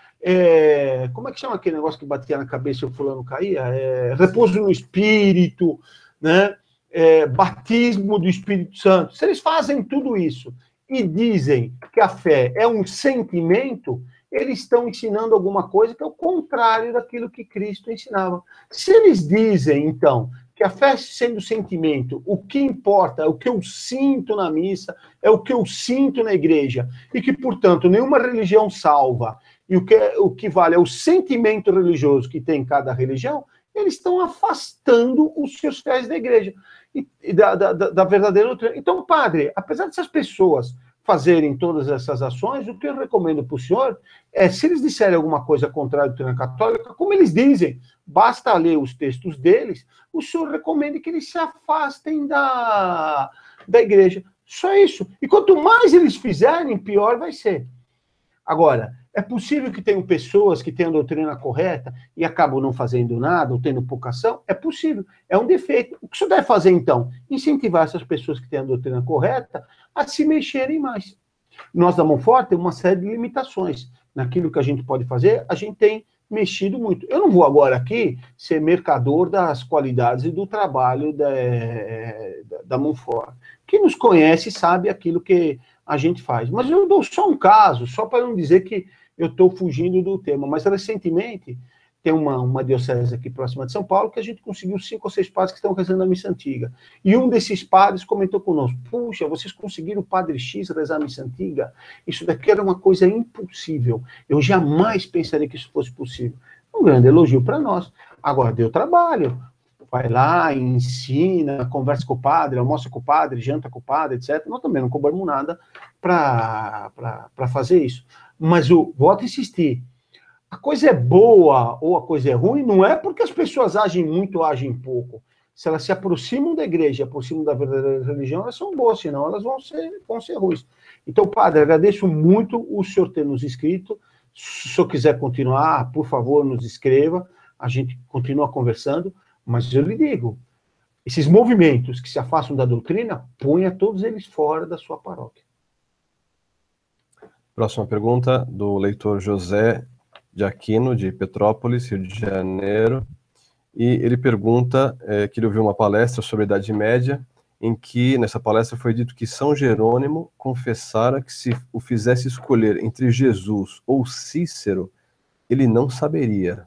como é que chama aquele negócio que batia na cabeça e o fulano caía? Repouso no Espírito, né? Batismo do Espírito Santo. Se eles fazem tudo isso e dizem que a fé é um sentimento, eles estão ensinando alguma coisa que é o contrário daquilo que Cristo ensinava. Se eles dizem, então, que a fé sendo sentimento, o que importa é o que eu sinto na missa, é o que eu sinto na igreja, e que, portanto, nenhuma religião salva, e o que vale é o sentimento religioso que tem em cada religião, eles estão afastando os seus fiéis da igreja, e da verdadeira doutrina. Então, padre, apesar dessas pessoas fazerem todas essas ações, o que eu recomendo para o senhor se eles disserem alguma coisa contrária à doutrina católica, como eles dizem, basta ler os textos deles, o senhor recomenda que eles se afastem da igreja. Só isso. E quanto mais eles fizerem, pior vai ser. Agora, é possível que tenham pessoas que tenham a doutrina correta e acabam não fazendo nada, ou tendo pouca ação? É possível. É um defeito. O que o senhor deve fazer, então? Incentivar essas pessoas que têm a doutrina correta a se mexerem mais. Nós da Monfort temos uma série de limitações. Naquilo que a gente pode fazer, a gente tem mexido muito. Eu não vou agora aqui ser mercador das qualidades e do trabalho da Monfort. Quem nos conhece sabe aquilo que a gente faz. Mas eu dou só um caso, só para não dizer que eu estou fugindo do tema. Mas recentemente tem uma diocese aqui próxima de São Paulo que a gente conseguiu 5 ou 6 padres que estão rezando a missa antiga. E um desses padres comentou conosco: puxa, vocês conseguiram o padre X rezar a missa antiga? Isso daqui era uma coisa impossível. Eu jamais pensaria que isso fosse possível. Um grande elogio para nós. Agora, deu trabalho. Vai lá, ensina, conversa com o padre, almoça com o padre, janta com o padre, etc. Nós também não cobramos nada para fazer isso. Mas volto a insistir, a coisa é boa ou a coisa é ruim, não é porque as pessoas agem muito ou agem pouco. Se elas se aproximam da igreja, aproximam da verdadeira religião, elas são boas, senão elas vão ser ruins. Então, padre, agradeço muito o senhor ter nos escrito. Se o senhor quiser continuar, por favor, nos escreva. A gente continua conversando, mas eu lhe digo, esses movimentos que se afastam da doutrina, ponha todos eles fora da sua paróquia. Próxima pergunta, do leitor José de Aquino, de Petrópolis, Rio de Janeiro, e ele pergunta que ele ouviu uma palestra sobre a Idade Média, em que, nessa palestra, foi dito que São Jerônimo confessara que se o fizesse escolher entre Jesus ou Cícero, ele não saberia,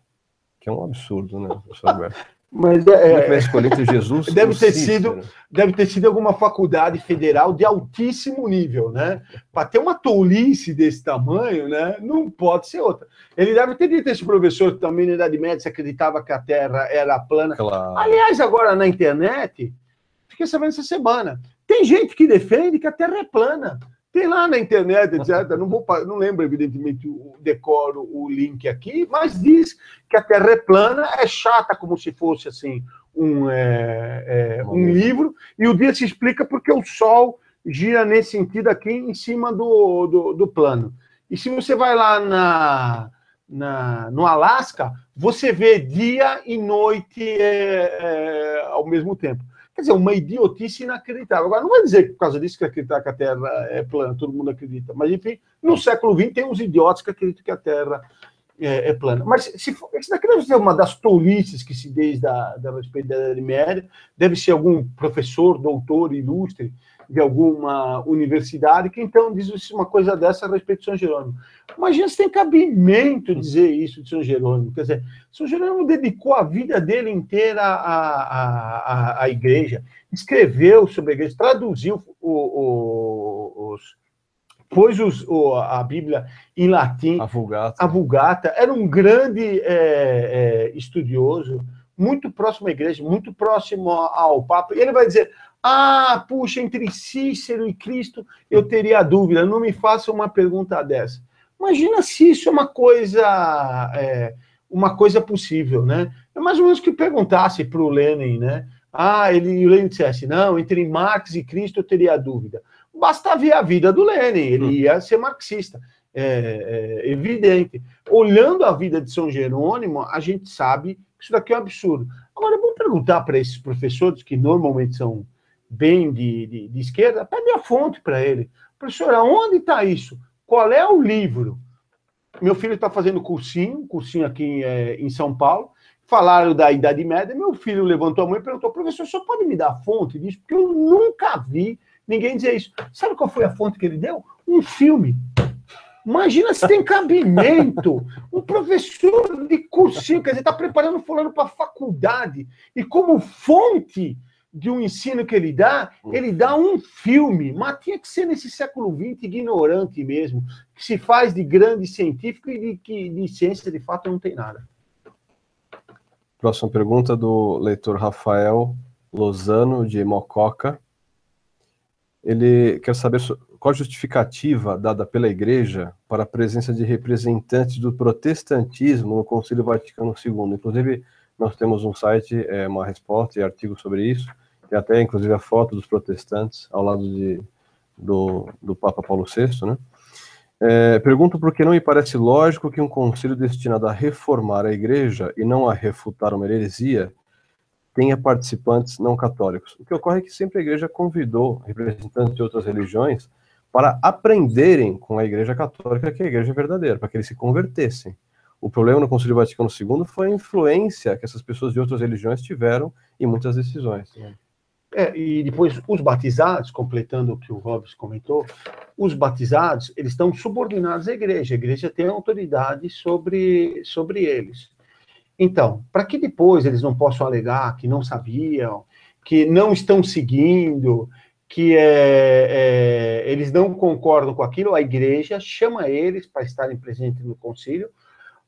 que é um absurdo, né, professor Alberto? Mas Como é que vai escolher entre Jesus deve ou ter Cícero? deve ter sido alguma faculdade federal de altíssimo nível, né? Para ter uma tolice desse tamanho, né? Não pode ser outra. Ele deve ter dito esse professor que também na Idade Média se acreditava que a Terra era plana. Claro. Aliás, agora na internet, fiquei sabendo essa semana, tem gente que defende que a Terra é plana. Tem lá na internet, etc. Não lembro, evidentemente, decoro o link aqui, mas diz que a Terra é plana, é chata, como se fosse assim um livro, e o dia se explica porque o Sol gira nesse sentido aqui em cima do plano. E se você vai lá no Alasca, você vê dia e noite ao mesmo tempo. Quer dizer, uma idiotice inacreditável. Agora, não vai dizer que por causa disso que acreditar que a Terra é plana, todo mundo acredita. Mas, enfim, no século XX tem uns idiotas que acreditam que a Terra é plana. Mas isso daqui deve ser uma das tolices que se diz da respeito da Idade Média. Deve ser algum professor, doutor, ilustre de alguma universidade que, então, diz uma coisa dessa a respeito de São Jerônimo. Imagina se tem cabimento dizer isso de São Jerônimo. Quer dizer, São Jerônimo dedicou a vida dele inteira à igreja, escreveu sobre a igreja, traduziu pôs a Bíblia em latim, a Vulgata, era um grande estudioso, muito próximo à igreja, muito próximo ao Papa, e ele vai dizer: puxa, entre Cícero e Cristo eu teria dúvida, não me faça uma pergunta dessa. Imagina se isso é uma coisa possível, né? É mais ou menos que perguntasse para o Lenin, né? O Lenin dissesse: não, entre Marx e Cristo eu teria dúvida. Basta ver a vida do Lenin, ele ia ser marxista, evidente. Olhando a vida de São Jerônimo, a gente sabe que isso daqui é um absurdo. Agora, vamos perguntar para esses professores, que normalmente são bem de esquerda, pede a fonte para ele. Professor, aonde está isso? Qual é o livro? Meu filho está fazendo cursinho aqui em São Paulo, falaram da Idade Média, meu filho levantou a mão e perguntou: professor, o senhor pode me dar a fonte disso? Porque eu nunca vi ninguém dizer isso. Sabe qual foi a fonte que ele deu? Um filme. Imagina se tem cabimento. Um professor de cursinho, quer dizer, está preparando fulano para a faculdade, e como fonte de um ensino que ele dá um filme. Mas tinha que ser nesse século XX ignorante mesmo, que se faz de grande científico e de ciência de fato não tem nada. Próxima pergunta do leitor Rafael Lozano, de Mococa. Ele quer saber qual a justificativa dada pela Igreja para a presença de representantes do protestantismo no Concílio Vaticano II. Inclusive, nós temos um site, uma resposta e artigo sobre isso, e até, inclusive, a foto dos protestantes ao lado do Papa Paulo VI, né? Pergunto por que não me parece lógico que um concílio destinado a reformar a Igreja e não a refutar uma heresia tenha participantes não católicos. O que ocorre é que sempre a Igreja convidou representantes de outras religiões para aprenderem com a Igreja Católica que a Igreja é verdadeira, para que eles se convertessem. O problema no Concílio Vaticano II foi a influência que essas pessoas de outras religiões tiveram em muitas decisões. E depois, os batizados, completando o que o Robson comentou, os batizados, eles estão subordinados à igreja. A igreja tem autoridade sobre eles. Então, para que depois eles não possam alegar que não sabiam, que não estão seguindo, que eles não concordam com aquilo, a igreja chama eles para estarem presentes no concílio,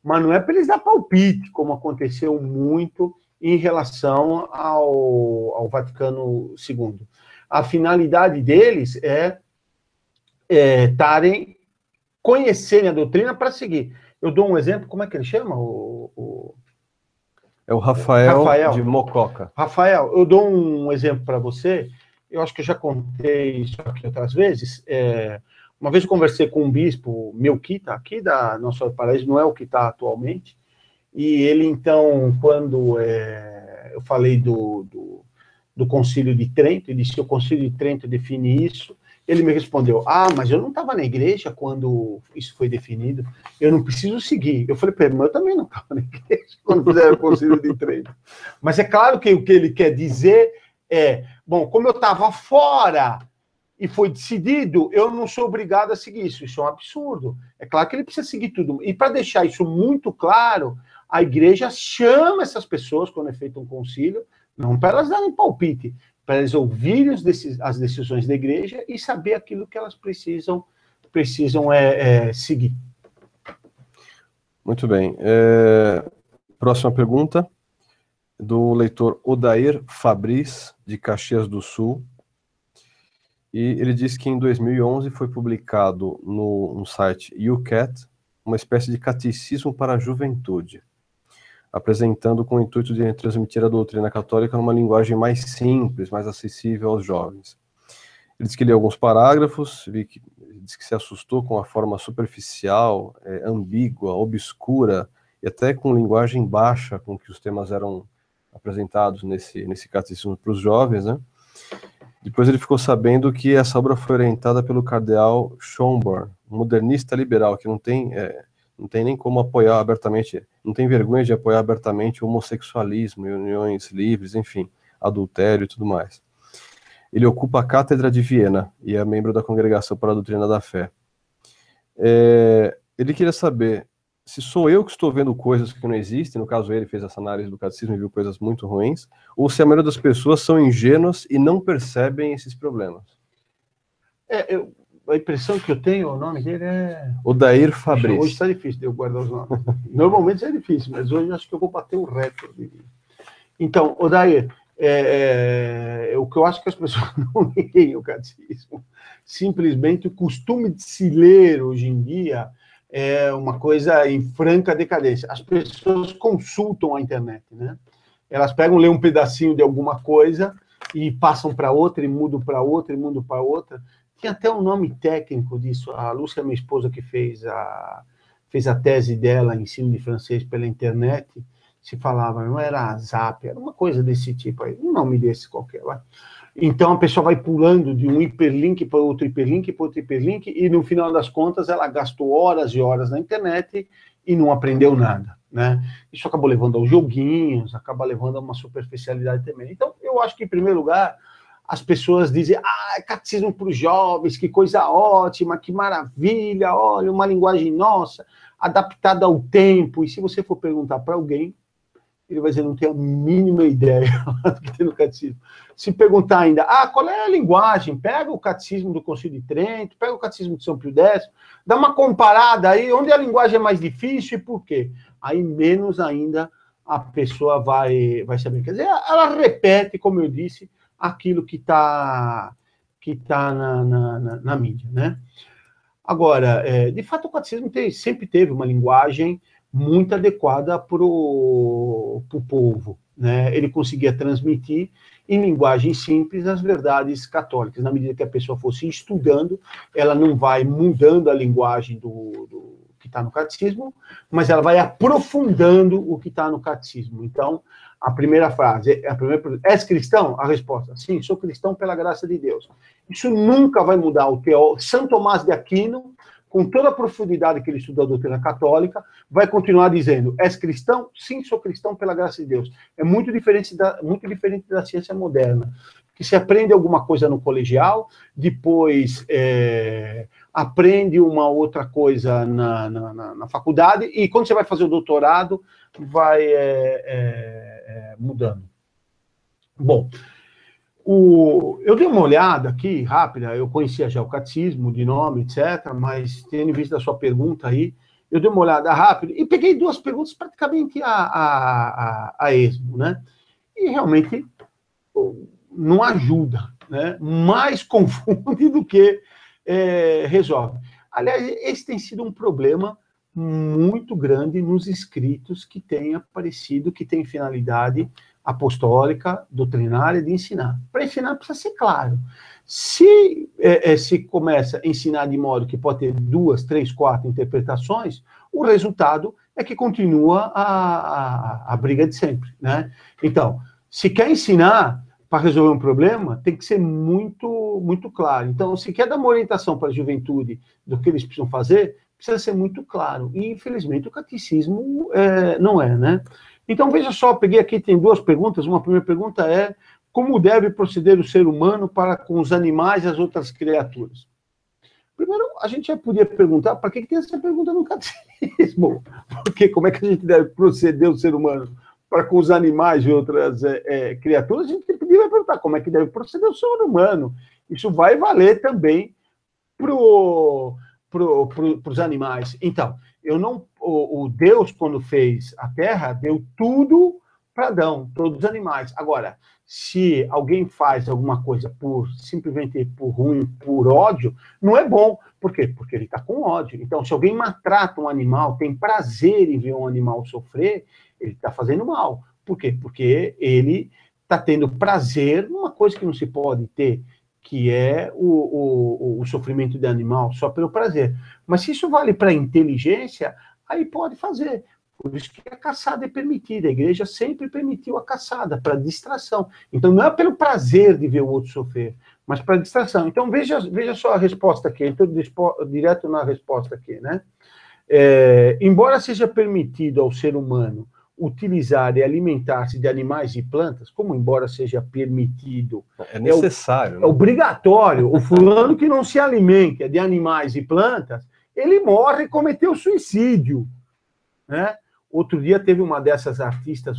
mas não é para eles dar palpite, como aconteceu muito em relação ao Vaticano II. A finalidade deles é conhecerem a doutrina para seguir. Eu dou um exemplo, como é que ele chama? É o Rafael de Mococa. Rafael, eu dou um exemplo para você, eu acho que eu já contei isso aqui outras vezes. Uma vez eu conversei com um bispo, Melquita, aqui da Nossa Paraíso, não é o que está atualmente, e ele, então, quando eu falei do Concílio de Trento, ele disse que o Concílio de Trento define isso, ele me respondeu, mas eu não estava na igreja quando isso foi definido, eu não preciso seguir. Eu falei para ele, mas eu também não estava na igreja quando fizeram o Concílio de Trento. Mas é claro que o que ele quer dizer bom, como eu estava fora e foi decidido, eu não sou obrigado a seguir isso. Isso é um absurdo. É claro que ele precisa seguir tudo. E para deixar isso muito claro, a igreja chama essas pessoas, quando é feito um concílio, não para elas darem palpite, para elas ouvirem as decisões da igreja e saber aquilo que elas precisam seguir. Muito bem. Próxima pergunta, do leitor Odair Fabris, de Caxias do Sul. E ele diz que em 2011 foi publicado no site YouCat uma espécie de catecismo para a juventude, apresentando com o intuito de transmitir a doutrina católica numa linguagem mais simples, mais acessível aos jovens. Ele diz que leu alguns parágrafos, diz que se assustou com a forma superficial, ambígua, obscura, e até com linguagem baixa com que os temas eram apresentados nesse catecismo para os jovens, né? Depois ele ficou sabendo que essa obra foi orientada pelo cardeal Schönborn, um modernista liberal, que não tem nem como apoiar abertamente, não tem vergonha de apoiar abertamente o homossexualismo, uniões livres, enfim, adultério e tudo mais. Ele ocupa a Cátedra de Viena e é membro da Congregação para a Doutrina da Fé. Ele queria saber se sou eu que estou vendo coisas que não existem, no caso ele fez essa análise do catecismo e viu coisas muito ruins, ou se a maioria das pessoas são ingênuas e não percebem esses problemas. A impressão que eu tenho, o nome dele é... Odair Fabris. Hoje está difícil de eu guardar os nomes. Normalmente é difícil, mas hoje acho que eu vou bater o recorde. Então, Odair, o que eu acho que as pessoas não leem o catecismo, simplesmente o costume de se ler hoje em dia é uma coisa em franca decadência. As pessoas consultam a internet, né? Elas pegam, lêem um pedacinho de alguma coisa e passam para outra, e mudam para outra, e mudam para outra. Tem até um nome técnico disso. A Lúcia, minha esposa, que fez a tese dela, ensino de francês pela internet, se falava, não era Zap, era uma coisa desse tipo aí, um nome desse qualquer lá. Então a pessoa vai pulando de um hiperlink para outro hiperlink, para outro hiperlink, e no final das contas ela gastou horas e horas na internet e não aprendeu nada, né? Isso acabou levando aos joguinhos, acaba levando a uma superficialidade também. Então eu acho que, em primeiro lugar, as pessoas dizem, catecismo para os jovens, que coisa ótima, que maravilha, olha, uma linguagem nossa, adaptada ao tempo. E se você for perguntar para alguém, ele vai dizer, não tem a mínima ideia do que tem no catecismo. Se perguntar ainda, qual é a linguagem? Pega o catecismo do Concílio de Trento, pega o catecismo de São Pio X, dá uma comparada aí, onde a linguagem é mais difícil e por quê? Aí menos ainda a pessoa vai saber. Quer dizer, ela repete, como eu disse, aquilo que está na mídia, né? Agora, de fato, o catecismo sempre teve uma linguagem muito adequada para o povo, né? Ele conseguia transmitir em linguagem simples as verdades católicas. Na medida que a pessoa fosse estudando, ela não vai mudando a linguagem que está no catecismo, mas ela vai aprofundando o que está no catecismo. Então, a primeira frase, és cristão? A resposta, sim, sou cristão pela graça de Deus. Isso nunca vai mudar o teólogo. São Tomás de Aquino, com toda a profundidade que ele estuda a doutrina católica, vai continuar dizendo, és cristão? Sim, sou cristão pela graça de Deus. É muito diferente da ciência moderna, que se aprende alguma coisa no colegial, depois aprende uma outra coisa na faculdade, e quando você vai fazer o doutorado, vai mudando. Bom, eu dei uma olhada aqui, rápida, eu conhecia já o catecismo, de nome, etc., mas tendo visto a sua pergunta aí, eu dei uma olhada rápida e peguei duas perguntas praticamente a esmo, né? E realmente não ajuda, né? Mais confunde do que resolve. Aliás, esse tem sido um problema muito grande nos escritos que têm aparecido, que têm finalidade apostólica, doutrinária, de ensinar. Para ensinar precisa ser claro. Se se começa a ensinar de modo que pode ter 2, 3, 4 interpretações, o resultado é que continua a briga de sempre, né? Então, se quer ensinar para resolver um problema, tem que ser muito, muito claro. Então, se quer dar uma orientação para a juventude do que eles precisam fazer, precisa ser muito claro. E, infelizmente, o catecismo não é, né? Então, veja só, peguei aqui, tem duas perguntas. Uma primeira pergunta é, como deve proceder o ser humano para com os animais e as outras criaturas? Primeiro, a gente já podia perguntar, para que tem essa pergunta no catecismo? Porque como é que a gente deve proceder o ser humano para com os animais e outras criaturas? A gente podia perguntar como é que deve proceder o ser humano. Isso vai valer também para os animais. Então, o Deus, quando fez a Terra, deu tudo para Adão, todos os animais. Agora, se alguém faz alguma coisa simplesmente por ruim, por ódio, não é bom. Por quê? Porque ele está com ódio. Então, se alguém maltrata um animal, tem prazer em ver um animal sofrer, ele está fazendo mal. Por quê? Porque ele está tendo prazer numa coisa que não se pode ter, que é o sofrimento do animal, só pelo prazer. Mas se isso vale para a inteligência, aí pode fazer. Por isso que a caçada é permitida. A igreja sempre permitiu a caçada, para distração. Então, não é pelo prazer de ver o outro sofrer, mas para distração. Então, veja só a resposta aqui. Estou direto na resposta aqui, né? Embora seja permitido ao ser humano utilizar e alimentar-se de animais e plantas, como embora seja permitido... É necessário. É obrigatório. O fulano que não se alimenta de animais e plantas, ele morre e cometeu suicídio, né? Outro dia teve uma dessas artistas,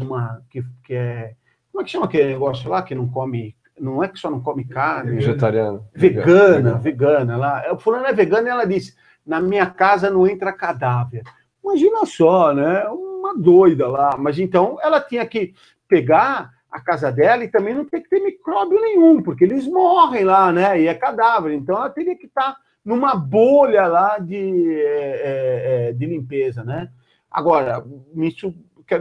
que é... Como é que chama aquele negócio lá que não come... Não é que só não come carne... Vegetariana. Vegana lá. O fulano é vegano e ela disse, na minha casa não entra cadáver. Imagina só, né? Uma doida lá. Mas então ela tinha que pegar a casa dela e também não tem que ter micróbio nenhum, porque eles morrem lá, né? E é cadáver. Então ela teria que estar numa bolha lá de limpeza, né? Agora,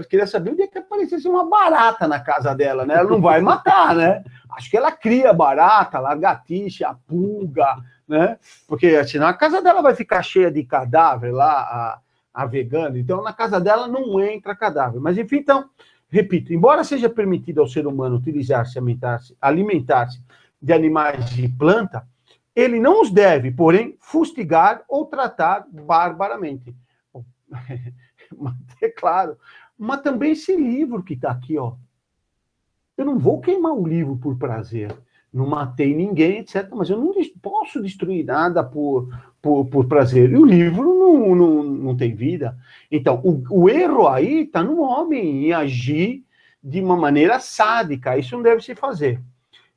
queria saber onde é que aparecesse uma barata na casa dela, né? Ela não vai matar, né? Acho que ela cria barata, lagartixa, pulga, né? Porque senão a casa dela vai ficar cheia de cadáver lá, a vegana. Então, na casa dela não entra cadáver. Mas, enfim, então, repito, embora seja permitido ao ser humano utilizar-se, alimentar-se de animais de planta, ele não os deve, porém, fustigar ou tratar barbaramente. É claro. Mas também esse livro que está aqui, ó. Eu não vou queimar o livro por prazer. Não matei ninguém, etc. Mas eu não posso destruir nada por prazer. E o livro não tem vida. Então, o erro aí está no homem em agir de uma maneira sádica. Isso não deve se fazer.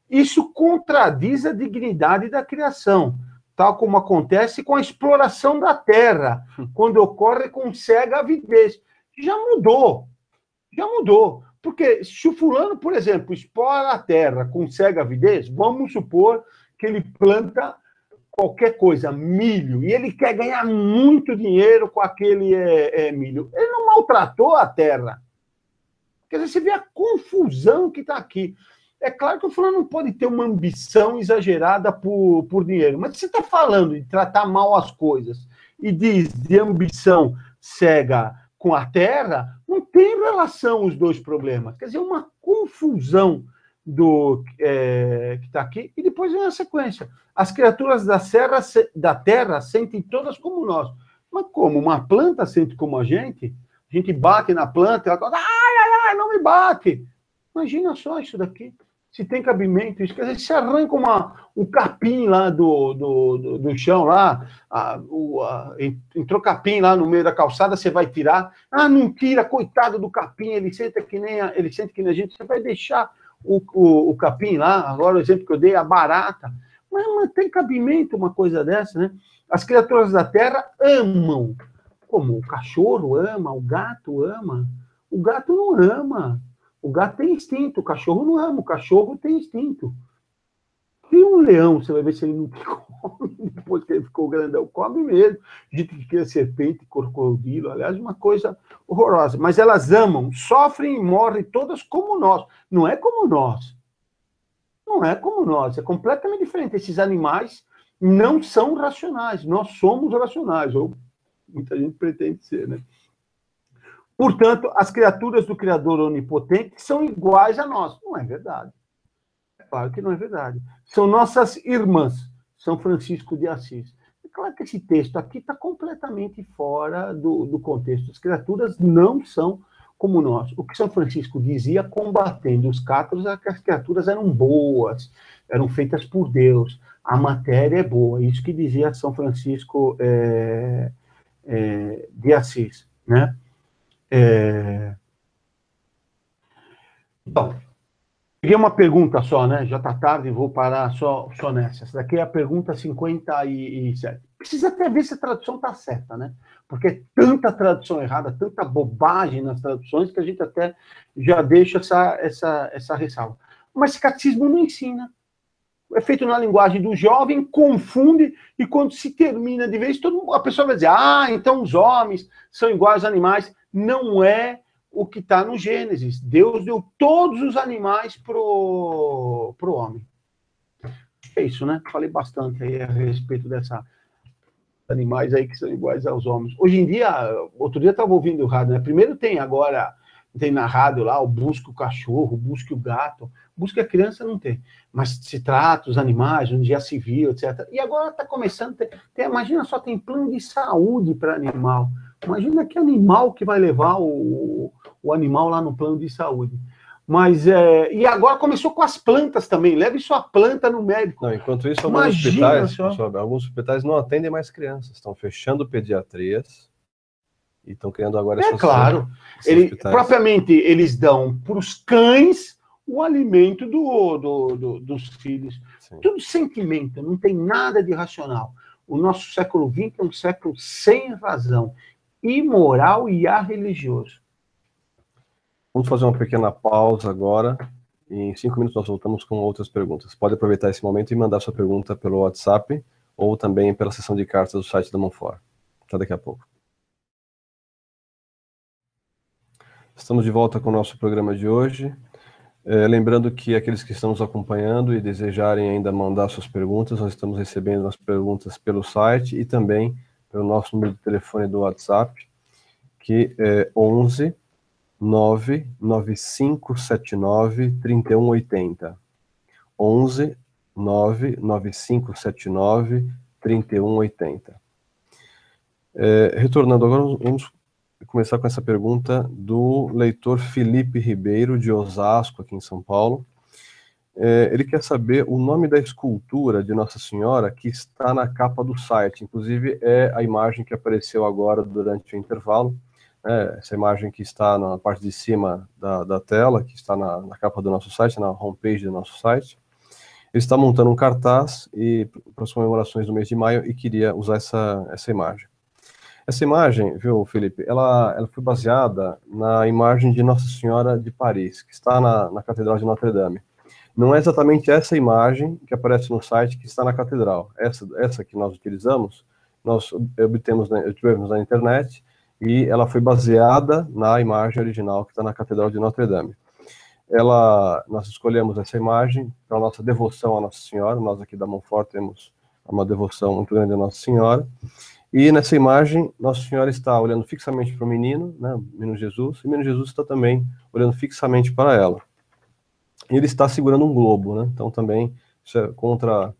Isso contradiz a dignidade da criação, tal como acontece com a exploração da terra, quando ocorre com cega avidez. Já mudou. Porque se o fulano, por exemplo, explora a terra com cega avidez, vamos supor que ele planta qualquer coisa, milho, e ele quer ganhar muito dinheiro com aquele milho. Ele não maltratou a terra. Quer dizer, você vê a confusão que está aqui. É claro que o fulano não pode ter uma ambição exagerada por dinheiro, mas você está falando de tratar mal as coisas e diz de ambição cega com a terra, não tem relação os dois problemas. Quer dizer, uma confusão que está aqui, e depois vem a sequência. As criaturas da terra sentem todas como nós. Mas como? Uma planta sente como a gente bate na planta, ela fala, ai, não me bate. Imagina só isso daqui. Se tem cabimento, isso quer dizer, se arranca um capim lá do chão, lá, entrou capim lá no meio da calçada, você vai tirar. Ah, não tira, coitado do capim, ele sente que nem a gente, você vai deixar o capim lá, agora o exemplo que eu dei, a barata. Mas tem cabimento uma coisa dessa, né? As criaturas da terra amam, como o cachorro ama, o gato ama. O gato não ama. O gato tem instinto, o cachorro não ama, o cachorro tem instinto. E um leão, você vai ver se ele não come, depois que ele ficou grandão, come mesmo. A gente que é serpente, crocodilo, aliás, uma coisa horrorosa. Mas elas amam, sofrem e morrem todas como nós. Não é como nós. Não é como nós, é completamente diferente. Esses animais não são racionais, nós somos racionais, ou muita gente pretende ser, né? Portanto, as criaturas do Criador Onipotente são iguais a nós. Não é verdade. É claro que não é verdade. São nossas irmãs, São Francisco de Assis. É claro que esse texto aqui está completamente fora do contexto. As criaturas não são como nós. O que São Francisco dizia, combatendo os cátaros, é que as criaturas eram boas, eram feitas por Deus. A matéria é boa. Isso que dizia São Francisco de Assis, né? Então, peguei uma pergunta só, né? Já está tarde, vou parar só nessa. Essa daqui é a pergunta 57. Precisa até ver se a tradução está certa, né? Porque é tanta tradução errada, tanta bobagem nas traduções, que a gente até já deixa essa ressalva. Mas esse catecismo não ensina. É feito na linguagem do jovem, confunde, e quando se termina de vez, a pessoa vai dizer, então os homens são iguais aos animais. Não é o que está no Gênesis. Deus deu todos os animais pro homem. É isso, né? Falei bastante aí a respeito dessa animais aí que são iguais aos homens. Hoje em dia, outro dia eu estava ouvindo o rádio, né? Primeiro tem na rádio lá, o busca o cachorro, o busca o gato, busca a criança não tem. Mas se trata os animais, um dia civil, etc. E agora está começando, imagina só, tem plano de saúde para animal. Imagina que animal que vai levar o animal lá no plano de saúde. Mas, e agora começou com as plantas também. Leve sua planta no médico. Não, enquanto isso, alguns hospitais não atendem mais crianças. Estão fechando pediatrias e estão criando agora esses claro. Propriamente, eles dão para os cães o alimento dos filhos. Sim. Tudo sentimento, não tem nada de racional. O nosso século XX é um século sem razão, imoral e arreligioso. Vamos fazer uma pequena pausa agora, e em 5 minutos nós voltamos com outras perguntas. Pode aproveitar esse momento e mandar sua pergunta pelo WhatsApp, ou também pela seção de cartas do site da Monfort. Até daqui a pouco. Estamos de volta com o nosso programa de hoje. Lembrando que aqueles que estão nos acompanhando e desejarem ainda mandar suas perguntas, nós estamos recebendo as perguntas pelo site e também pelo nosso número de telefone do WhatsApp, que é 11 99579 3180. 11 99579 3180. Retornando agora, vamos começar com essa pergunta do leitor Felipe Ribeiro, de Osasco, aqui em São Paulo. Ele quer saber o nome da escultura de Nossa Senhora que está na capa do site. Inclusive, é a imagem que apareceu agora durante o intervalo. Essa imagem que está na parte de cima da tela, que está na capa do nosso site, na homepage do nosso site. Ele está montando um cartaz para as comemorações do mês de maio e queria usar essa imagem. Essa imagem, viu, Felipe, ela foi baseada na imagem de Nossa Senhora de Paris, que está na Catedral de Notre Dame. Não é exatamente essa imagem que aparece no site que está na Catedral. Essa que nós utilizamos, nós obtivemos na internet, e ela foi baseada na imagem original que está na Catedral de Notre Dame. Nós escolhemos essa imagem para a nossa devoção à Nossa Senhora. Nós aqui da Monfort temos uma devoção muito grande à Nossa Senhora. E nessa imagem, Nossa Senhora está olhando fixamente para o menino, né, o menino Jesus, e o menino Jesus está também olhando fixamente para ela. E ele está segurando um globo, né? Então também isso é contra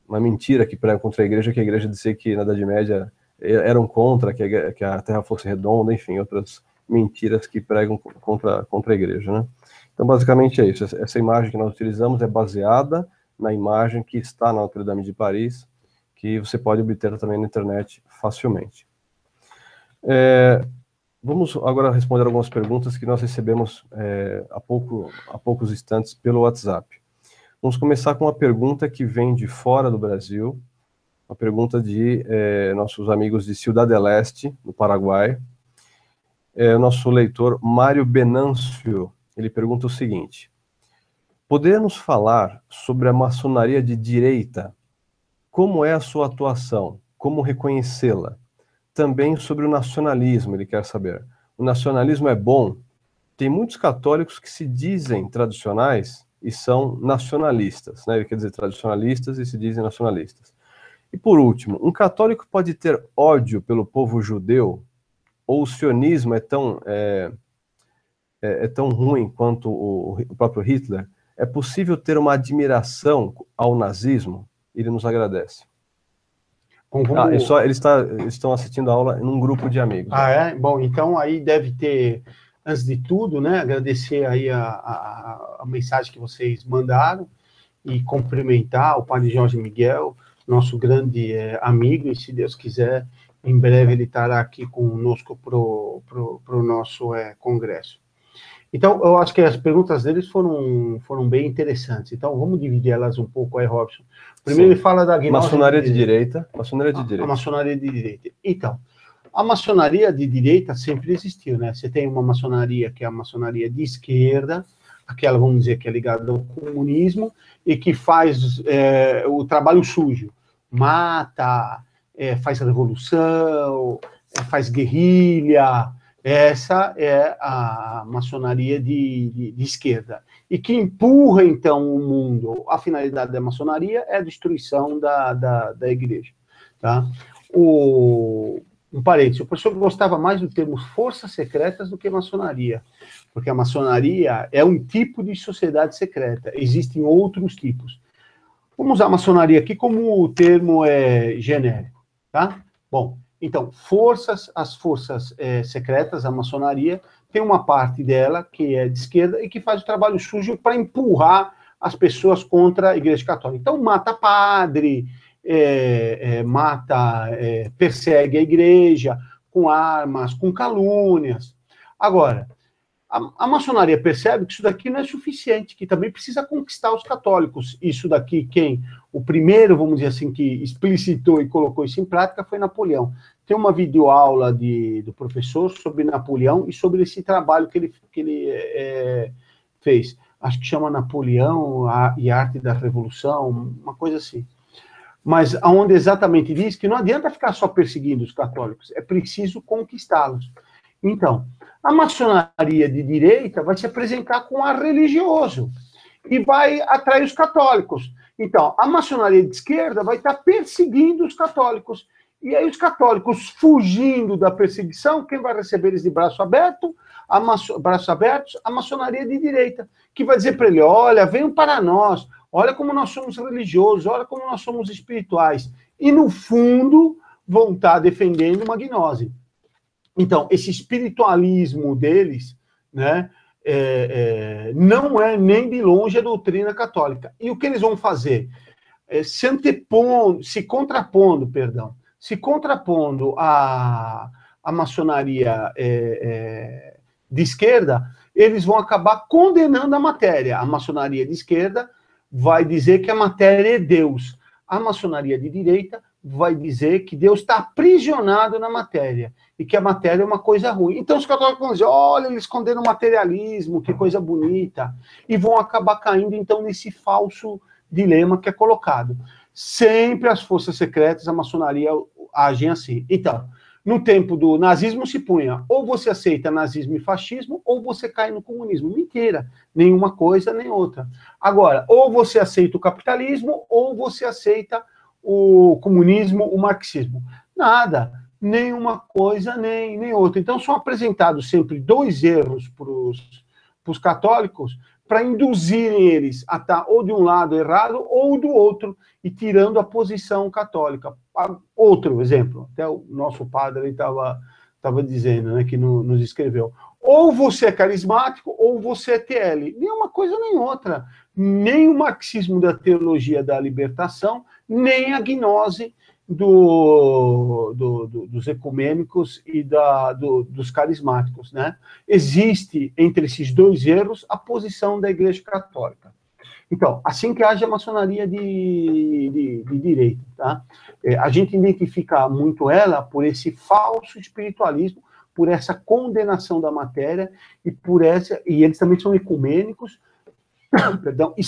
uma mentira que prega contra a igreja dizia que na Idade Média eram contra que a Terra fosse redonda, enfim, outras mentiras que pregam contra a igreja, né? Então basicamente é isso. Essa imagem que nós utilizamos é baseada na imagem que está na Notre-Dame de Paris, que você pode obter também na internet facilmente. Vamos agora responder algumas perguntas que nós recebemos há poucos instantes pelo WhatsApp. Vamos começar com uma pergunta que vem de fora do Brasil, uma pergunta de nossos amigos de Ciudad del Este, no Paraguai. Nosso leitor Mário Benâncio, ele pergunta o seguinte: podemos falar sobre a maçonaria de direita? Como é a sua atuação? Como reconhecê-la? Também sobre o nacionalismo, ele quer saber. O nacionalismo é bom? Tem muitos católicos que se dizem tradicionais e são nacionalistas, né? Ele quer dizer tradicionalistas e se dizem nacionalistas. E por último, um católico pode ter ódio pelo povo judeu? Ou o sionismo é tão ruim quanto o próprio Hitler? É possível ter uma admiração ao nazismo? Ele nos agradece. Eles estão assistindo a aula num grupo de amigos. Bom, então aí deve ter, antes de tudo, né, agradecer aí a mensagem que vocês mandaram e cumprimentar o Padre Jorge Miguel, nosso grande amigo, e se Deus quiser, em breve ele estará aqui conosco pro nosso congresso. Então, eu acho que as perguntas deles foram bem interessantes. Então, vamos dividir elas um pouco aí, Robson. Primeiro, Sim. Ele fala da gnose maçonaria de direita. Maçonaria de direita. A maçonaria de direita. Então, a maçonaria de direita sempre existiu, né? Você tem uma maçonaria que é a maçonaria de esquerda, aquela, vamos dizer, que é ligada ao comunismo e que faz o trabalho sujo. Mata, faz revolução, faz guerrilha. Essa é a maçonaria de esquerda. E que empurra, então, o mundo. A finalidade da maçonaria é a destruição da igreja. Tá? Um parênteses, o professor gostava mais do termo forças secretas do que maçonaria, porque a maçonaria é um tipo de sociedade secreta. Existem outros tipos. Vamos usar a maçonaria aqui como o termo genérico. Tá? Bom, então, as forças secretas, a maçonaria, tem uma parte dela que é de esquerda e que faz o trabalho sujo para empurrar as pessoas contra a Igreja Católica. Então, mata padre, persegue a Igreja com armas, com calúnias. Agora, a maçonaria percebe que isso daqui não é suficiente, que também precisa conquistar os católicos. Isso daqui, o primeiro, vamos dizer assim, que explicitou e colocou isso em prática foi Napoleão. Tem uma videoaula do professor sobre Napoleão e sobre esse trabalho que ele fez. Acho que chama Napoleão e a Arte da Revolução, uma coisa assim. Mas onde exatamente diz que não adianta ficar só perseguindo os católicos, é preciso conquistá-los. Então, a maçonaria de direita vai se apresentar com ar religioso e vai atrair os católicos. Então, a maçonaria de esquerda vai estar perseguindo os católicos. E aí os católicos fugindo da perseguição, quem vai receber eles de braços abertos? A maçonaria de direita, que vai dizer para ele, olha, venham para nós, olha como nós somos religiosos, olha como nós somos espirituais. E no fundo vão estar defendendo uma gnose. Então, esse espiritualismo deles, né, não é nem de longe a doutrina católica. E o que eles vão fazer? Se contrapondo à maçonaria de esquerda, eles vão acabar condenando a matéria. A maçonaria de esquerda vai dizer que a matéria é Deus. A maçonaria de direita vai dizer que Deus está aprisionado na matéria e que a matéria é uma coisa ruim. Então os católicos vão dizer, olha, eles condenam o materialismo, que coisa bonita, e vão acabar caindo, então, nesse falso dilema que é colocado. Sempre as forças secretas, a maçonaria agem assim. Então, no tempo do nazismo se punha, ou você aceita nazismo e fascismo, ou você cai no comunismo. Mentira, nenhuma coisa nem outra. Agora, ou você aceita o capitalismo, ou você aceita o comunismo, o marxismo. Nada, nem uma coisa, nem outra. Então, são apresentados sempre dois erros para os católicos, para induzirem eles a estar ou de um lado errado ou do outro, e tirando a posição católica. Outro exemplo, até o nosso padre estava dizendo, né, que nos escreveu. Ou você é carismático, ou você é TL. Nem uma coisa nem outra. Nem o marxismo da teologia da libertação, nem a gnose dos ecumênicos e dos carismáticos, né? Existe, entre esses dois erros, a posição da Igreja Católica. Então, assim que haja maçonaria de direita, tá? A gente identifica muito ela por esse falso espiritualismo, por essa condenação da matéria, e eles também são ecumênicos, perdão, e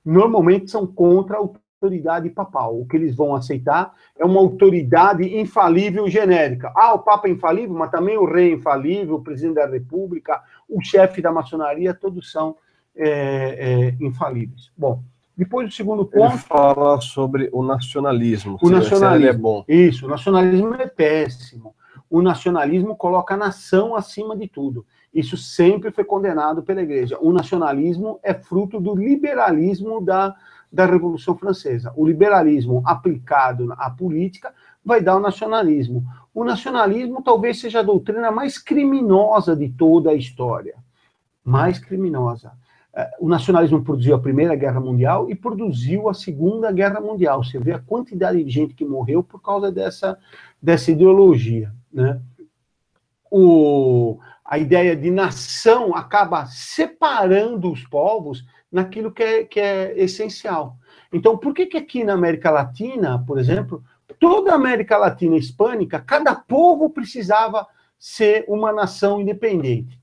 normalmente são contra a autoridade papal. O que eles vão aceitar é uma autoridade infalível genérica. O Papa é infalível, mas também o rei é infalível, o presidente da República, o chefe da maçonaria, todos são infalíveis. Bom, depois do segundo ponto... Ele fala sobre o nacionalismo. O nacionalismo é bom. Isso, o nacionalismo é péssimo. O nacionalismo coloca a nação acima de tudo. Isso sempre foi condenado pela Igreja. O nacionalismo é fruto do liberalismo da Revolução Francesa. O liberalismo aplicado à política vai dar o nacionalismo. O nacionalismo talvez seja a doutrina mais criminosa de toda a história. Mais criminosa. O nacionalismo produziu a Primeira Guerra Mundial e produziu a Segunda Guerra Mundial. Você vê a quantidade de gente que morreu por causa dessa ideologia, né? A ideia de nação acaba separando os povos naquilo que é essencial. Então, por que aqui na América Latina, por exemplo, toda a América Latina hispânica, cada povo precisava ser uma nação independente?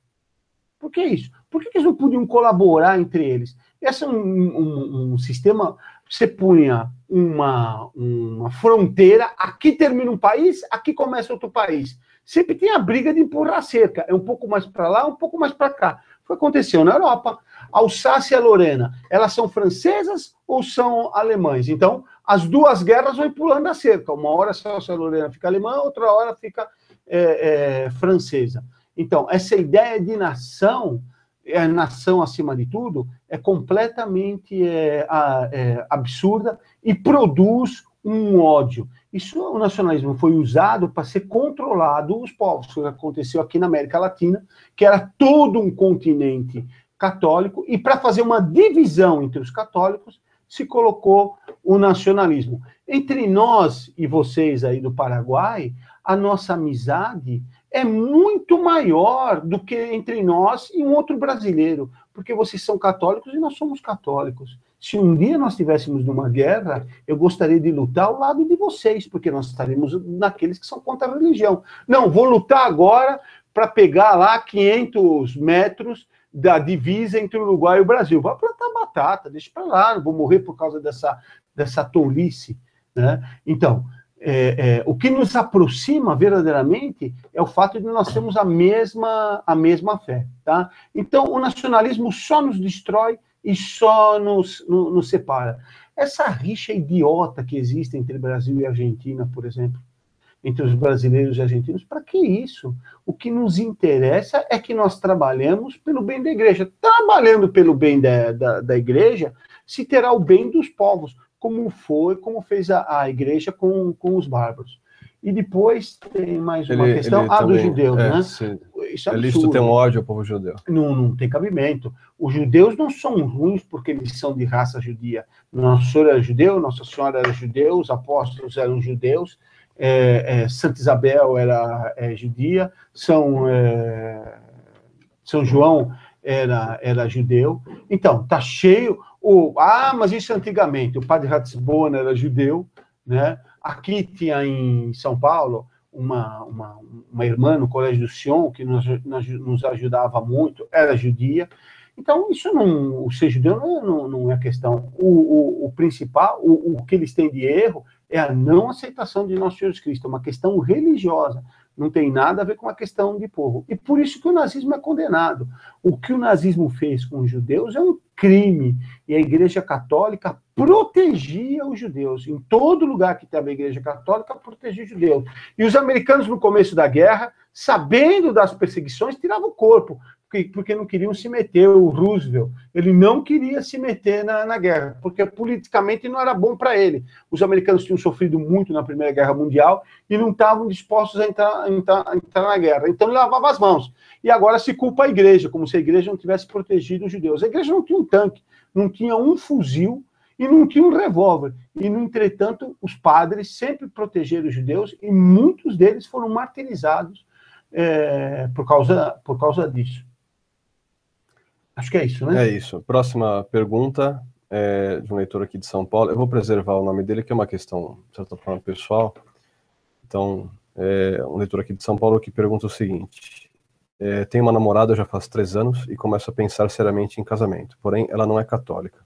Por que isso? Por que eles não podiam colaborar entre eles? Esse é um sistema, você punha uma fronteira, aqui termina um país, aqui começa outro país. Sempre tem a briga de empurrar a cerca, é um pouco mais para lá, um pouco mais para cá. Foi o que aconteceu na Europa. A Alsácia e a Lorena, elas são francesas ou são alemães? Então, as duas guerras vão pulando a cerca. Uma hora a Alsácia e a Lorena fica alemã, outra hora fica francesa. Então, essa ideia de nação, nação acima de tudo, é completamente absurda e produz um ódio. Isso, o nacionalismo foi usado para ser controlado os povos. Isso aconteceu aqui na América Latina, que era todo um continente católico, e para fazer uma divisão entre os católicos, se colocou o nacionalismo. Entre nós e vocês aí do Paraguai, a nossa amizade é muito maior do que entre nós e um outro brasileiro, porque vocês são católicos e nós somos católicos. Se um dia nós estivéssemos numa guerra, eu gostaria de lutar ao lado de vocês, porque nós estaremos naqueles que são contra a religião. Não, vou lutar agora para pegar lá 500 metros da divisa entre o Uruguai e o Brasil. Vai plantar batata, deixa para lá, não vou morrer por causa dessa tolice, né? Então, o que nos aproxima verdadeiramente é o fato de nós termos a mesma fé, tá? Então, o nacionalismo só nos destrói e só nos separa. Essa rixa idiota que existe entre Brasil e Argentina, por exemplo, entre os brasileiros e argentinos, para que isso? O que nos interessa é que nós trabalhemos pelo bem da igreja. Trabalhando pelo bem da igreja, se terá o bem dos povos, como fez a igreja com os bárbaros. E depois tem mais uma questão, dos judeus, né? Sim. Isso é ele absurdo. tem um ódio ao povo judeu. Não tem cabimento. Os judeus não são ruins porque eles são de raça judia. Nosso Senhor era judeu, Nossa Senhora era judeu, os apóstolos eram judeus, Santa Isabel era judia, São João era judeu. Então, tá cheio... mas isso antigamente, o padre Ratisbona era judeu, né? Aqui tinha em São Paulo uma irmã no Colégio do Sion, que nos ajudava muito, era judia. Então, isso o ser judeu não é questão. O principal, o que eles têm de erro é a não aceitação de nosso Jesus Cristo, é uma questão religiosa, não tem nada a ver com a questão de povo. E por isso que o nazismo é condenado. O que o nazismo fez com os judeus é um crime, e a Igreja Católica protegia os judeus. Em todo lugar que estava a Igreja Católica, protegia os judeus. E os americanos, no começo da guerra, sabendo das perseguições, tiravam o corpo, porque não queriam se meter. O Roosevelt, ele não queria se meter na guerra, porque politicamente não era bom para ele. Os americanos tinham sofrido muito na Primeira Guerra Mundial e não estavam dispostos a entrar na guerra. Então ele lavava as mãos. E agora se culpa a igreja, como se a igreja não tivesse protegido os judeus. A igreja não tinha um tanque, não tinha um fuzil e não tinha um revólver. E, no entretanto, os padres sempre protegeram os judeus e muitos deles foram martirizados por causa disso. Acho que é isso, né? É isso. Próxima pergunta é de um leitor aqui de São Paulo. Eu vou preservar o nome dele, que é uma questão, de certa forma, pessoal. Então, um leitor aqui de São Paulo que pergunta o seguinte. Tenho uma namorada já faz 3 anos e começo a pensar seriamente em casamento. Porém, ela não é católica.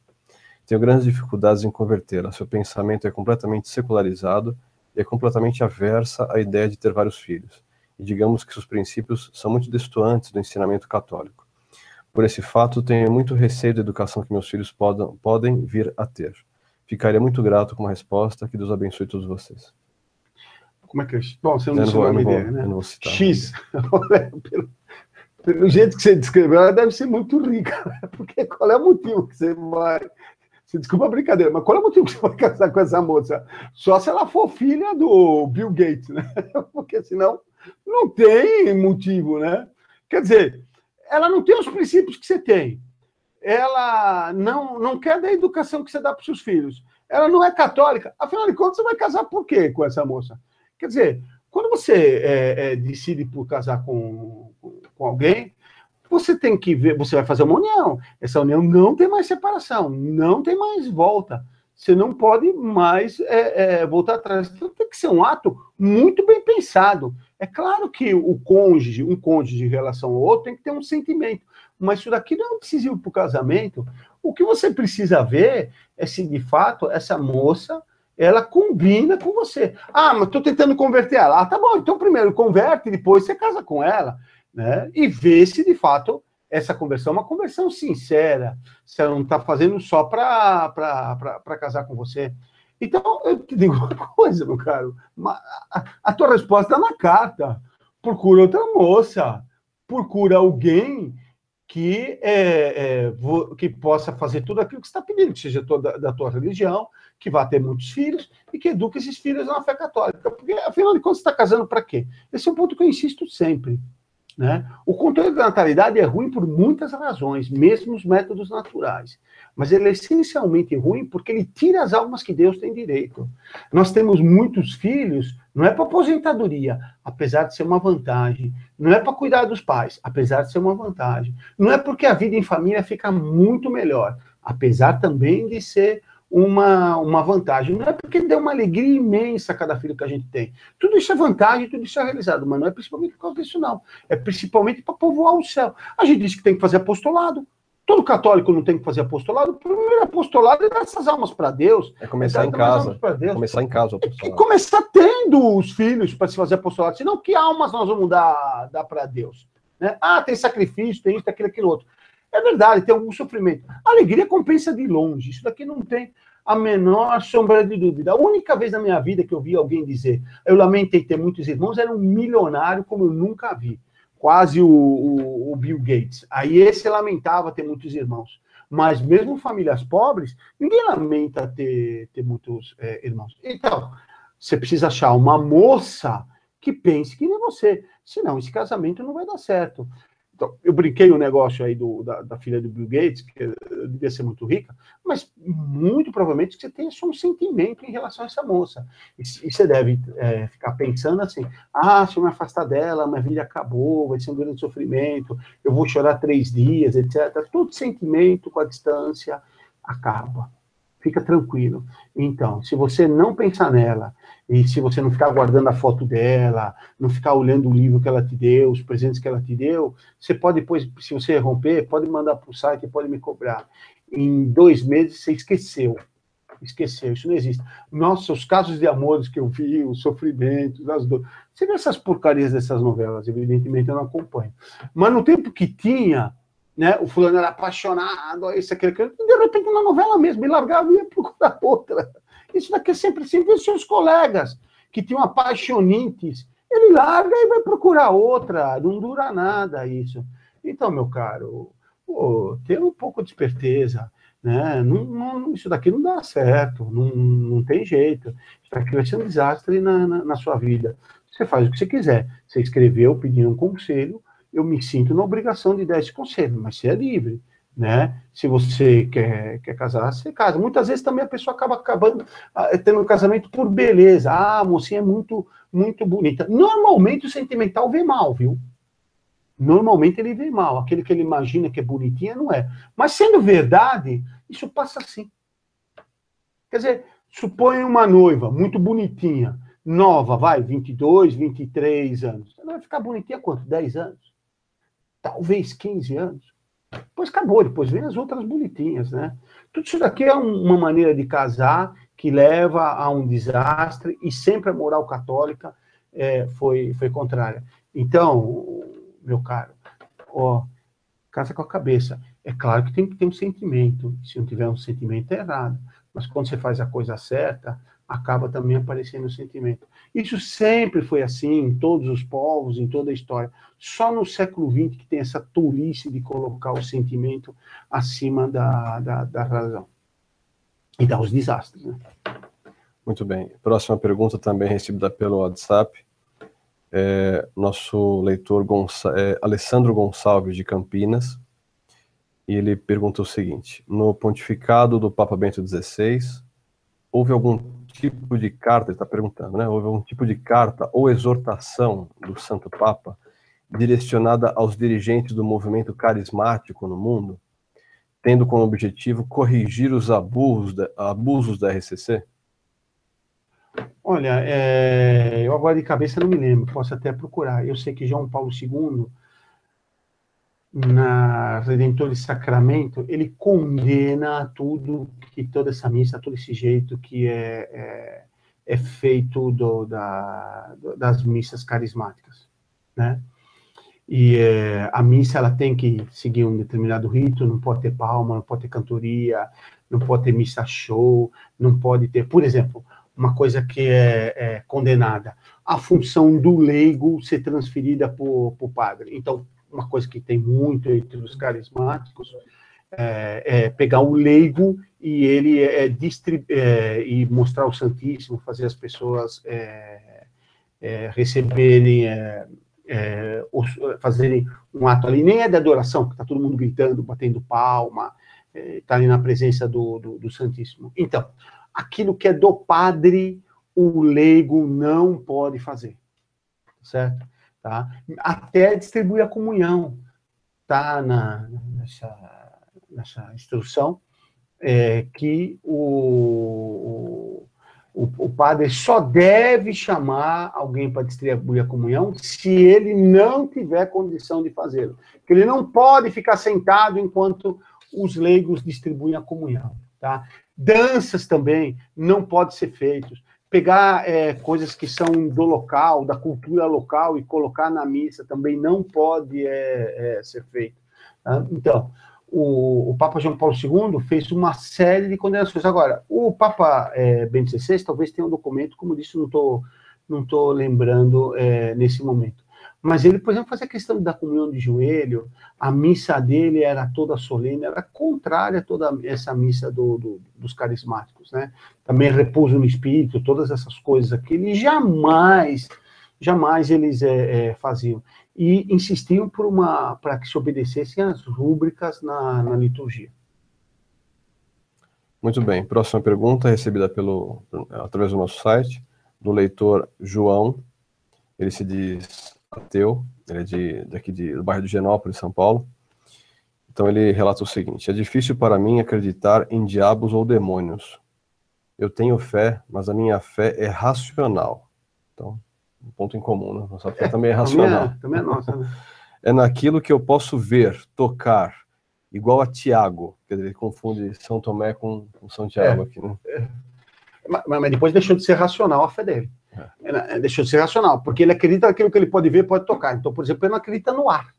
Tenho grandes dificuldades em convertê-la. Seu pensamento é completamente secularizado e é completamente aversa à ideia de ter vários filhos. E digamos que seus princípios são muito destoantes do ensinamento católico. Por esse fato, tenho muito receio da educação que meus filhos podem vir a ter. Ficaria muito grato com uma resposta. Que Deus abençoe todos vocês. Como é que é? Bom, você não disse o nome dele, né? Eu não vou citar. X. Pelo jeito que você descreveu, ela deve ser muito rica. Né? Porque qual é o motivo que você vai... Você desculpa a brincadeira, mas qual é o motivo que você vai casar com essa moça? Só se ela for filha do Bill Gates, né? Porque senão não tem motivo, né? Quer dizer... Ela não tem os princípios que você tem. Ela não quer da educação que você dá para os seus filhos. Ela não é católica. Afinal de contas, você vai casar por quê com essa moça? Quer dizer, quando você decide por casar com alguém, você tem que ver, você vai fazer uma união. Essa união não tem mais separação, não tem mais volta. Você não pode mais voltar atrás. Então, tem que ser um ato muito bem pensado. É claro que um cônjuge em relação ao outro tem que ter um sentimento, mas isso daqui não é decisivo para o casamento. O que você precisa ver é se, de fato, essa moça, ela combina com você. Ah, mas estou tentando converter ela. Ah, tá bom, então primeiro converte, depois você casa com ela, né? E vê se, de fato, essa conversão é uma conversão sincera, se ela não está fazendo só para casar com você. Então, eu te digo uma coisa, meu caro, a tua resposta está na carta. Procura outra moça, procura alguém que possa fazer tudo aquilo que você está pedindo, que seja da tua religião, que vá ter muitos filhos e que eduque esses filhos na fé católica. Porque, afinal de contas, você está casando para quê? Esse é um ponto que eu insisto sempre. Né? O controle da natalidade é ruim por muitas razões, mesmo os métodos naturais. Mas ele é essencialmente ruim porque ele tira as almas que Deus tem direito. Nós temos muitos filhos, não é para aposentadoria, apesar de ser uma vantagem. Não é para cuidar dos pais, apesar de ser uma vantagem. Não é porque a vida em família fica muito melhor, apesar também de ser uma vantagem. Não é porque deu uma alegria imensa a cada filho que a gente tem. Tudo isso é vantagem, tudo isso é realizado, mas não é principalmente por causa disso, não. É principalmente para povoar o céu. A gente diz que tem que fazer apostolado. Todo católico não tem que fazer apostolado. O primeiro apostolado é dar essas almas para Deus. É começar em casa. Começar em casa o apostolado. E começar tendo os filhos para se fazer apostolado. Senão, que almas nós vamos dar para Deus? Né? Ah, tem sacrifício, tem isso, tem aquilo outro. É verdade, tem algum sofrimento. A alegria compensa de longe. Isso daqui não tem a menor sombra de dúvida. A única vez na minha vida que eu vi alguém dizer eu lamentei ter muitos irmãos, era um milionário como eu nunca vi. Quase o Bill Gates. Aí esse lamentava ter muitos irmãos. Mas mesmo famílias pobres, ninguém lamenta ter muitos irmãos. Então, você precisa achar uma moça que pense que nem você. Senão, esse casamento não vai dar certo. Então, eu brinquei o negócio aí da filha do Bill Gates, que devia ser muito rica, mas muito provavelmente você tem só um sentimento em relação a essa moça. E você deve ficar pensando assim, se eu me afastar dela, minha vida acabou, vai ser um grande sofrimento, eu vou chorar 3 dias, etc. Todo sentimento com a distância acaba. Fica tranquilo. Então, se você não pensar nela, e se você não ficar guardando a foto dela, não ficar olhando o livro que ela te deu, os presentes que ela te deu, você pode depois, se você romper, pode mandar para o site, pode me cobrar. Em 2 meses você esqueceu. Esqueceu, isso não existe. Nossa, os casos de amores que eu vi, os sofrimentos, as dores. Você vê essas porcarias dessas novelas, evidentemente eu não acompanho. Mas no tempo que tinha, né? O fulano era apaixonado, isso, aquilo, aquilo. De repente, na novela mesmo, ele largava e ia procurar outra. Isso daqui é sempre assim. Vê seus colegas que tinham apaixonites, ele larga e vai procurar outra. Não dura nada isso. Então, meu caro, ter um pouco de esperteza, né? Isso daqui não dá certo, não tem jeito. Isso daqui vai ser um desastre na sua vida. Você faz o que você quiser. Você escreveu pedindo um conselho, eu me sinto na obrigação de dar esse conselho, mas você é livre, né? Se você quer casar, você casa. Muitas vezes também a pessoa acaba acabando tendo um casamento por beleza. Ah, a mocinha é muito, muito bonita. Normalmente o sentimental vê mal, viu? Normalmente ele vê mal. Aquele que ele imagina que é bonitinha, não é. Mas sendo verdade, isso passa assim. Quer dizer, suponha uma noiva muito bonitinha, nova, vai, 22, 23 anos. Ela vai ficar bonitinha quanto? 10 anos? Talvez 15 anos. Depois acabou, depois vem as outras bonitinhas, né? Tudo isso daqui é uma maneira de casar que leva a um desastre e sempre a moral católica foi contrária. Então, meu caro, casa com a cabeça. É claro que tem que ter um sentimento. Se não tiver um sentimento, é errado. Mas quando você faz a coisa certa, acaba também aparecendo o sentimento. Isso sempre foi assim, em todos os povos, em toda a história. Só no século XX que tem essa tolice de colocar o sentimento acima da razão. E dá os desastres, né? Muito bem. Próxima pergunta também recebida pelo WhatsApp. Nosso leitor Alessandro Gonçalves, de Campinas. E ele pergunta o seguinte: no pontificado do Papa Bento XVI, houve algum tipo de carta, ele está perguntando, né? Houve algum tipo de carta ou exortação do Santo Papa direcionada aos dirigentes do movimento carismático no mundo, tendo como objetivo corrigir os abusos da RCC? Olha, eu agora de cabeça não me lembro, posso até procurar. Eu sei que João Paulo II, na Redemptoris Sacramento, ele condena tudo, que toda essa missa, todo esse jeito que é feito das missas carismáticas, né? E a missa, ela tem que seguir um determinado rito, não pode ter palma, não pode ter cantoria, não pode ter missa show, não pode ter, por exemplo, uma coisa que é condenada, a função do leigo ser transferida para o padre. Então, uma coisa que tem muito entre os carismáticos é pegar o leigo e ele e mostrar o Santíssimo, fazer as pessoas receberem, fazerem um ato ali, nem é de adoração, que está todo mundo gritando, batendo palma, está ali na presença do Santíssimo. Então, aquilo que é do padre, o leigo não pode fazer, certo? Tá? Até distribuir a comunhão, tá nessa instrução, que o padre só deve chamar alguém para distribuir a comunhão se ele não tiver condição de fazê-lo. Porque ele não pode ficar sentado enquanto os leigos distribuem a comunhão. Tá? Danças também não podem ser feitas. Pegar coisas que são do local, da cultura local, e colocar na missa também não pode ser feito. Tá? Então, o Papa João Paulo II fez uma série de condenações. Agora, o Papa Bento XVI talvez tenha um documento, como disse, não tô lembrando nesse momento. Mas ele, por exemplo, fazia questão da comunhão de joelho, a missa dele era toda solene, era contrária a toda essa missa dos carismáticos, né? Também repouso no espírito, todas essas coisas aqui, eles jamais eles faziam. E insistiam para que se obedecessem às rúbricas na liturgia. Muito bem. Próxima pergunta, recebida através do nosso site, do leitor João. Ele se diz ateu, ele é do bairro de Genópolis, São Paulo. Então ele relata o seguinte: é difícil para mim acreditar em diabos ou demônios. Eu tenho fé, mas a minha fé é racional. Então, um ponto em comum, né? Nossa fé também é racional. Também é nossa, né? É naquilo que eu posso ver, tocar, igual a Tiago. Quer dizer, ele confunde São Tomé com São Tiago aqui, né? Mas depois deixou de ser racional a fé dele. Deixou de ser racional, porque ele acredita naquilo que ele pode ver, pode tocar. Então, por exemplo, ele não acredita no ar.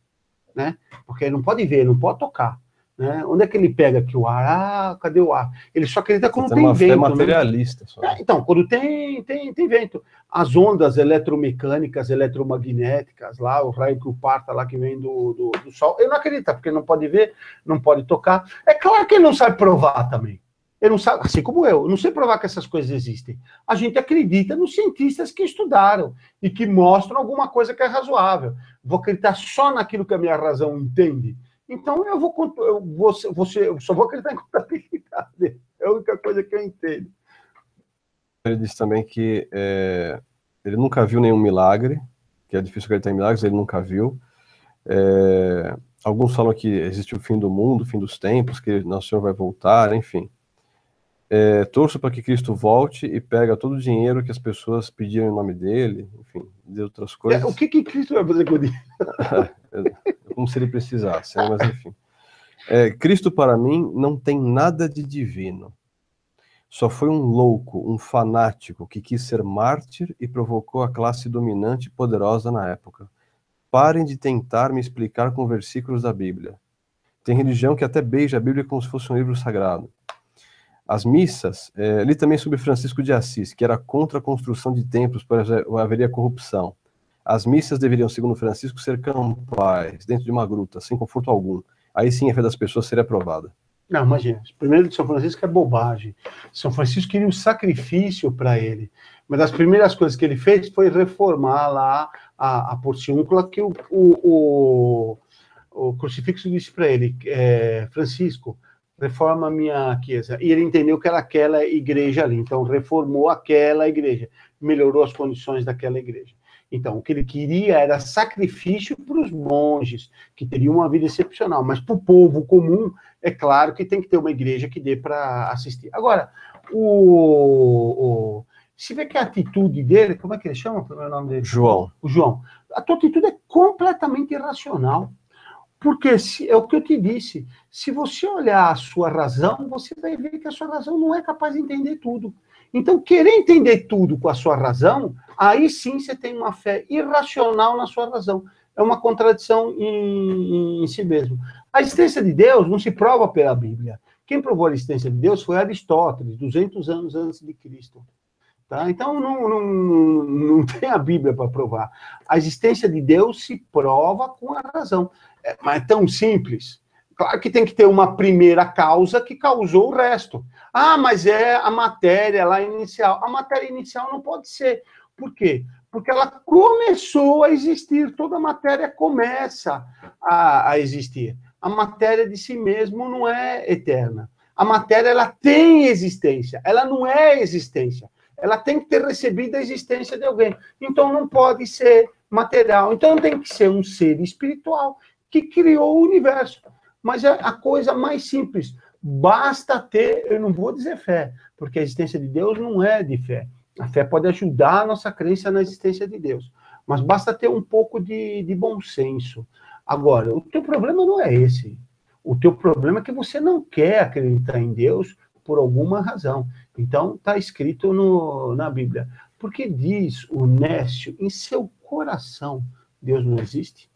né? Porque ele não pode ver, não pode tocar. Né? Onde é que ele pega aqui o ar? Ah, cadê o ar? Ele só acredita quando Você tem uma fé vento. materialista. Né? Então, quando tem vento. As ondas eletromecânicas, eletromagnéticas, lá, o raio que o parta lá que vem do Sol, ele não acredita, porque não pode ver, não pode tocar. É claro que ele não sabe provar também. Ele não sabe, assim como eu não sei provar que essas coisas existem. A gente acredita nos cientistas que estudaram e que mostram alguma coisa que é razoável. Vou acreditar só naquilo que a minha razão entende. Então eu só vou acreditar em contabilidade. É a única coisa que eu entendo. Ele disse também que ele nunca viu nenhum milagre, que é difícil acreditar em milagres, ele nunca viu. Alguns falam que existe o fim do mundo, o fim dos tempos, que Nosso Senhor vai voltar, enfim. Torço para que Cristo volte e pega todo o dinheiro que as pessoas pediram em nome dele, enfim, de outras coisas. O que Cristo vai fazer com o dinheiro? Como se ele precisasse, né? Mas enfim. Cristo, para mim, não tem nada de divino. Só foi um louco, um fanático que quis ser mártir e provocou a classe dominante e poderosa na época. Parem de tentar me explicar com versículos da Bíblia. Tem religião que até beija a Bíblia como se fosse um livro sagrado. As missas, li também sobre Francisco de Assis, que era contra a construção de templos, pois haveria corrupção. As missas deveriam, segundo Francisco, ser campais, dentro de uma gruta, sem conforto algum. Aí sim a fé das pessoas seria aprovada. Não, imagina. Primeiro de São Francisco é bobagem. São Francisco queria um sacrifício para ele. Uma das primeiras coisas que ele fez foi reformar lá a porciúncula que o crucifixo disse para ele, Francisco, reforma a minha chiesa. E ele entendeu que era aquela igreja ali. Então, reformou aquela igreja. Melhorou as condições daquela igreja. Então, o que ele queria era sacrifício para os monges, que teriam uma vida excepcional. Mas para o povo comum, é claro que tem que ter uma igreja que dê para assistir. Agora, se vê que a atitude dele, como é que ele chama o primeiro nome dele? João. O João. A tua atitude é completamente irracional. Porque é o que eu te disse. Se você olhar a sua razão, você vai ver que a sua razão não é capaz de entender tudo. Então, querer entender tudo com a sua razão, aí sim você tem uma fé irracional na sua razão. É uma contradição em si mesmo. A existência de Deus não se prova pela Bíblia. Quem provou a existência de Deus foi Aristóteles, 200 anos antes de Cristo. Tá? Então, não tem a Bíblia para provar. A existência de Deus se prova com a razão. Mas é tão simples. Claro que tem que ter uma primeira causa que causou o resto. Ah, mas é a matéria lá inicial. A matéria inicial não pode ser. Por quê? Porque ela começou a existir. Toda matéria começa a existir. A matéria de si mesmo não é eterna. A matéria, ela tem existência. Ela não é existência. Ela tem que ter recebido a existência de alguém. Então, não pode ser material. Então, tem que ser um ser espiritual que criou o universo. Mas é a coisa mais simples. Basta ter, eu não vou dizer fé, porque a existência de Deus não é de fé. A fé pode ajudar a nossa crença na existência de Deus. Mas basta ter um pouco de bom senso. Agora, o teu problema não é esse. O teu problema é que você não quer acreditar em Deus por alguma razão. Então, está escrito na Bíblia. Porque diz o Nécio, em seu coração, Deus não existe?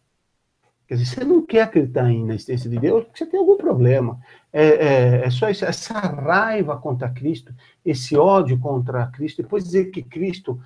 Quer dizer, você não quer acreditar na existência de Deus porque você tem algum problema. É só isso, essa raiva contra Cristo, esse ódio contra Cristo, depois dizer que Cristo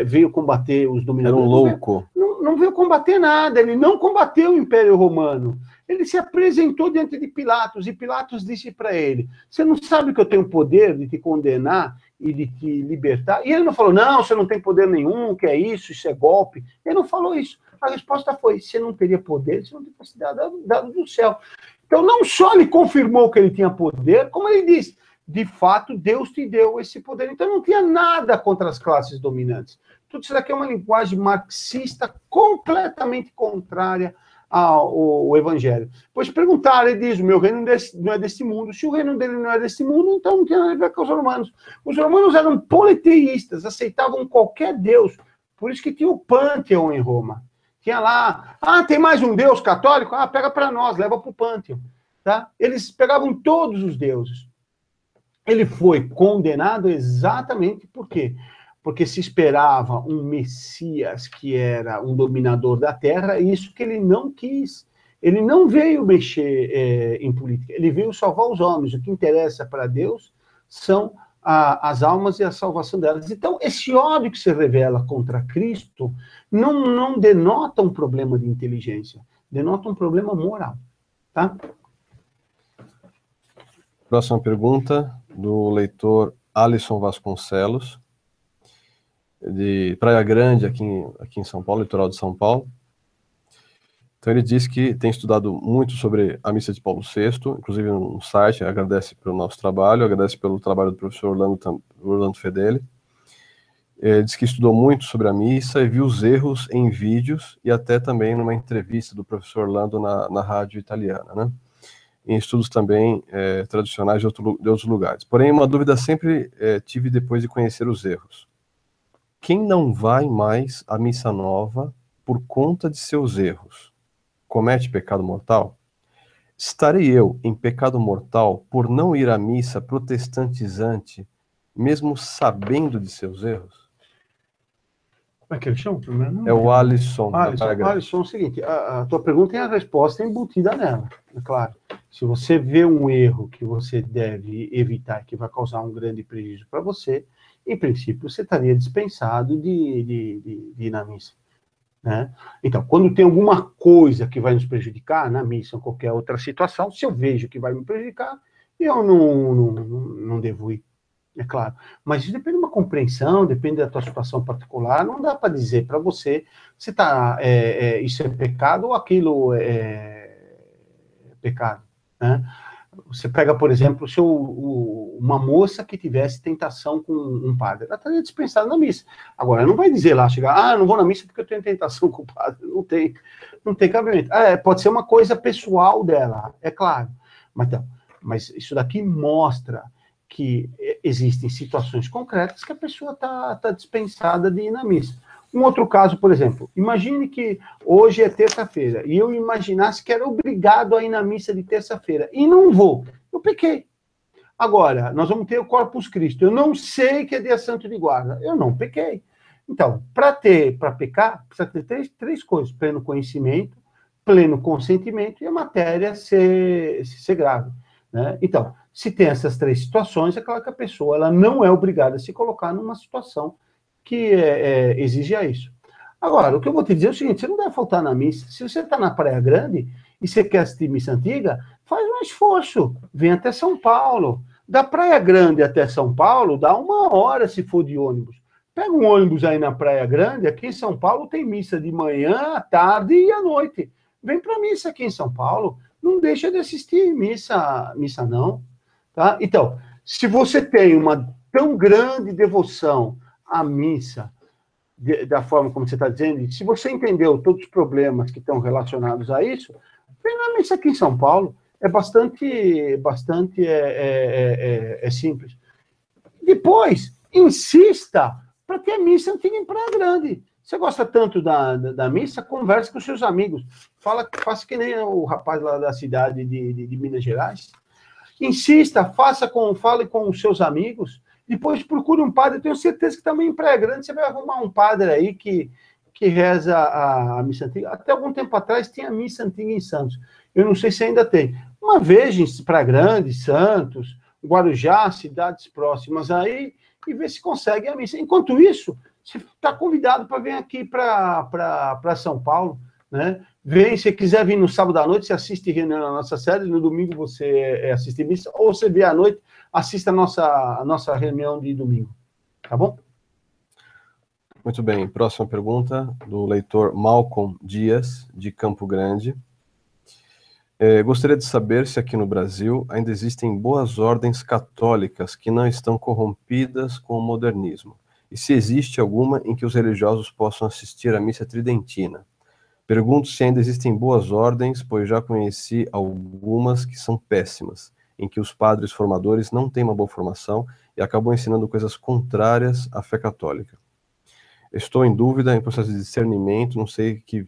veio combater os dominadores. Era um louco. Não veio combater nada, ele não combateu o Império Romano. Ele se apresentou diante de Pilatos, e Pilatos disse para ele, você não sabe que eu tenho poder de te condenar e de te libertar? E ele não falou, não, você não tem poder nenhum, que é isso é golpe. Ele não falou isso. A resposta foi, você não teria poder, você não fosse dado do céu. Então, não só ele confirmou que ele tinha poder, como ele disse, de fato, Deus te deu esse poder. Então, não tinha nada contra as classes dominantes. Tudo isso daqui é uma linguagem marxista completamente contrária ao Evangelho. Pois perguntaram, ele diz, o meu reino não é desse mundo. Se o reino dele não é desse mundo, então não tem nada a ver com os romanos. Os romanos eram politeístas, aceitavam qualquer Deus. Por isso que tinha o Pânteon em Roma. Tinha lá, tem mais um Deus católico? Pega para nós, leva para o Pânteon. Tá? Eles pegavam todos os deuses. Ele foi condenado exatamente por quê? Porque se esperava um Messias que era um dominador da terra, e isso que ele não quis. Ele não veio mexer em política, ele veio salvar os homens. O que interessa para Deus são as almas e a salvação delas. Então, esse ódio que se revela contra Cristo não denota um problema de inteligência, denota um problema moral. Tá? Próxima pergunta, do leitor Alisson Vasconcelos, de Praia Grande, aqui em São Paulo, litoral de São Paulo. Então ele diz que tem estudado muito sobre a missa de Paulo VI, inclusive no site, agradece pelo nosso trabalho, agradece pelo trabalho do professor Orlando Fedeli. Diz que estudou muito sobre a missa e viu os erros em vídeos e até também numa entrevista do professor Orlando na rádio italiana, né? Em estudos também tradicionais de outros lugares. Porém, uma dúvida sempre tive depois de conhecer os erros. Quem não vai mais à missa nova por conta de seus erros, comete pecado mortal? Estarei eu em pecado mortal por não ir à missa protestantizante, mesmo sabendo de seus erros? Como é que ele chama? É o Alisson. Alisson, é o seguinte, a tua pergunta tem a resposta embutida nela, é claro. Se você vê um erro que você deve evitar, que vai causar um grande prejuízo para você, em princípio, você estaria dispensado de ir na missa. Né? Então, quando tem alguma coisa que vai nos prejudicar, na missa ou qualquer outra situação, se eu vejo que vai me prejudicar, eu não devo ir, é claro. Mas isso depende de uma compreensão, depende da tua situação particular, não dá para dizer para você se isso é pecado ou aquilo é pecado. Né? Você pega, por exemplo, uma moça que tivesse tentação com um padre, ela estaria dispensada na missa. Agora, não vai dizer lá, chegar, não vou na missa porque eu tenho tentação com o padre. Não tem cabimento. Pode ser uma coisa pessoal dela, é claro. Mas isso daqui mostra que existem situações concretas que a pessoa está dispensada de ir na missa. Um outro caso, por exemplo, imagine que hoje é terça-feira e eu imaginasse que era obrigado a ir na missa de terça-feira e não vou. Eu pequei. Agora, nós vamos ter o Corpus Christi. Eu não sei que é dia santo de guarda. Eu não pequei. Então, para pecar, precisa ter três coisas: pleno conhecimento, pleno consentimento e a matéria ser grave. Né? Então, se tem essas três situações, é claro que a pessoa ela não é obrigada a se colocar numa situação que exige isso. Agora, o que eu vou te dizer é o seguinte: você não deve faltar na missa. Se você está na Praia Grande e você quer assistir missa antiga, faz um esforço, vem até São Paulo. Da Praia Grande até São Paulo, dá 1 hora se for de ônibus. Pega um ônibus aí na Praia Grande, aqui em São Paulo tem missa de manhã, à tarde e à noite. Vem para missa aqui em São Paulo, não deixa de assistir missa não. Tá? Então, se você tem uma tão grande devoção à missa, da forma como você está dizendo, e se você entendeu todos os problemas que estão relacionados a isso, vem na missa aqui em São Paulo. É bastante simples. Depois, insista para ter missa antiga em Praia Grande. Você gosta tanto da missa, converse com os seus amigos. Faça que nem o rapaz lá da cidade de Minas Gerais. Insista, fale com os seus amigos. Depois procure um padre. Eu tenho certeza que também em Praia Grande você vai arrumar um padre aí que reza a missa antiga. Até algum tempo atrás tinha missa antiga em Santos. Eu não sei se ainda tem. Uma vez em Praia Grande, Santos, Guarujá, cidades próximas aí, e ver se consegue a missa. Enquanto isso, você está convidado para vir aqui para São Paulo, né? Vem, se quiser vir no sábado à noite, você assiste reunião na nossa sede, no domingo você assiste missa, ou você vê à noite, assista a nossa reunião de domingo. Tá bom? Muito bem. Próxima pergunta, do leitor Malcolm Dias, de Campo Grande. Gostaria de saber se aqui no Brasil ainda existem boas ordens católicas que não estão corrompidas com o modernismo, e se existe alguma em que os religiosos possam assistir à missa tridentina. Pergunto se ainda existem boas ordens, pois já conheci algumas que são péssimas, em que os padres formadores não têm uma boa formação e acabam ensinando coisas contrárias à fé católica. Estou em dúvida, em processo de discernimento, não sei que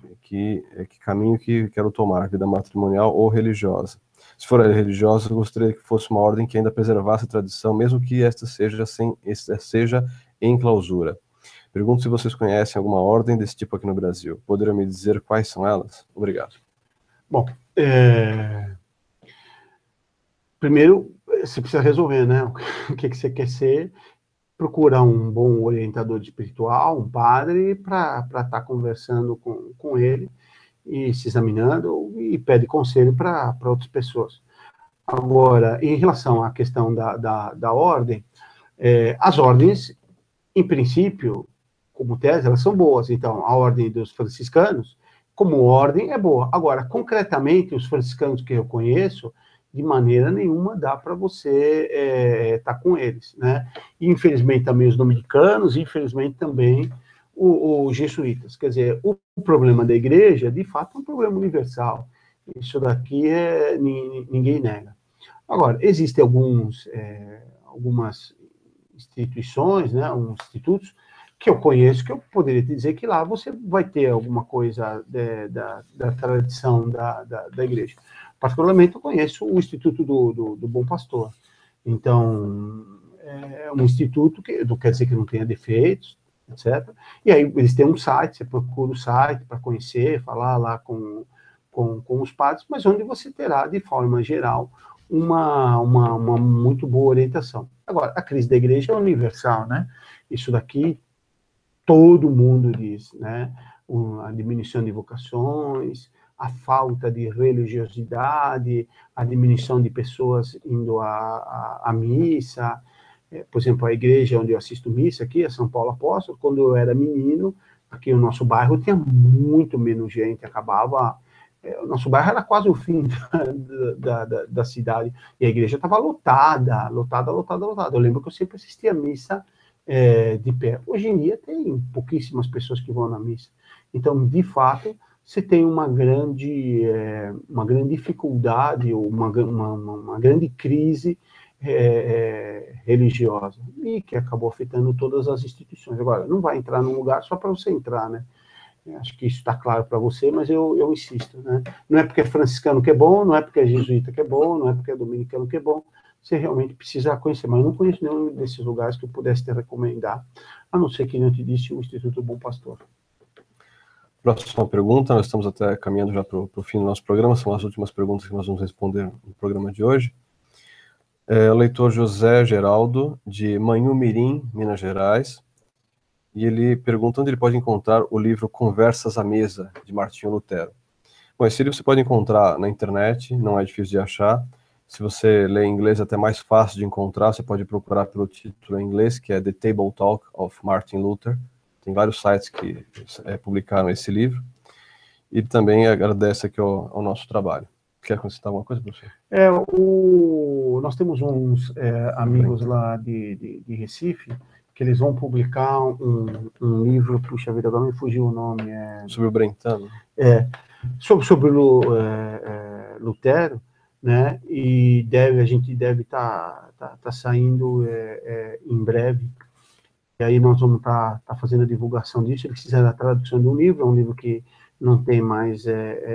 caminho que quero tomar, vida matrimonial ou religiosa. Se for religiosa, eu gostaria que fosse uma ordem que ainda preservasse a tradição, mesmo que esta seja em clausura. Pergunto se vocês conhecem alguma ordem desse tipo aqui no Brasil. Poderiam me dizer quais são elas? Obrigado. Bom, primeiro, você precisa resolver, né? O que você quer ser, procurar um bom orientador espiritual, um padre, para estar conversando com ele e se examinando e pede conselho para outras pessoas. Agora, em relação à questão da ordem, as ordens, em princípio, como tese, elas são boas. Então, a ordem dos franciscanos, como ordem, é boa. Agora, concretamente, os franciscanos que eu conheço, de maneira nenhuma dá para você estar com eles, né? E, infelizmente, também os dominicanos, infelizmente, também os jesuítas. Quer dizer, o problema da igreja, de fato, é um problema universal. Isso daqui ninguém nega. Agora, existem algumas instituições, né, alguns institutos que eu conheço, que eu poderia te dizer que lá você vai ter alguma coisa da tradição da igreja. Particularmente, eu conheço o Instituto do Bom Pastor. Então, é um instituto que não quer dizer que não tenha defeitos, etc. E aí eles têm um site, você procura o site para conhecer, falar lá com os padres, mas onde você terá, de forma geral, uma muito boa orientação. Agora, a crise da igreja é universal, né? Isso daqui todo mundo diz, né? A diminuição de vocações, a falta de religiosidade, a diminuição de pessoas indo à missa. Por exemplo, a igreja onde eu assisto missa aqui, a São Paulo Apóstolo, quando eu era menino, aqui no nosso bairro tinha muito menos gente, acabava... O nosso bairro era quase o fim da cidade, e a igreja estava lotada. Eu lembro que eu sempre assistia a missa de pé. Hoje em dia tem pouquíssimas pessoas que vão na missa. Então, de fato, você tem uma grande dificuldade, ou uma grande crise religiosa, e que acabou afetando todas as instituições. Agora, não vai entrar num lugar só para você entrar, né? Acho que isso está claro para você, mas eu insisto, né? Não é porque é franciscano que é bom, não é porque é jesuíta que é bom, não é porque é dominicano que é bom. Você realmente precisa conhecer, mas eu não conheço nenhum desses lugares que eu pudesse te recomendar, a não ser que não te disse o Instituto Bom Pastor. Próxima pergunta, nós estamos até caminhando já para o fim do nosso programa, são as últimas perguntas que nós vamos responder no programa de hoje. O leitor José Geraldo, de Manhumirim, Minas Gerais, e ele pergunta onde ele pode encontrar o livro Conversas à Mesa, de Martinho Lutero. Bom, esse livro você pode encontrar na internet, não é difícil de achar. Se você lê em inglês, é até mais fácil de encontrar. Você pode procurar pelo título em inglês, que é The Table Talk of Martin Luther. Tem vários sites que publicaram esse livro. E também agradece aqui ao nosso trabalho. Quer acrescentar alguma coisa, professor? Nós temos uns amigos lá de Recife, que eles vão publicar um livro, puxa vida, agora me fugiu o nome. Sobre o Brentano. Sobre o Lutero, né? E a gente deve estar saindo em breve. E aí nós vamos estar fazendo a divulgação disso. Eles fizeram a tradução de um livro que não tem mais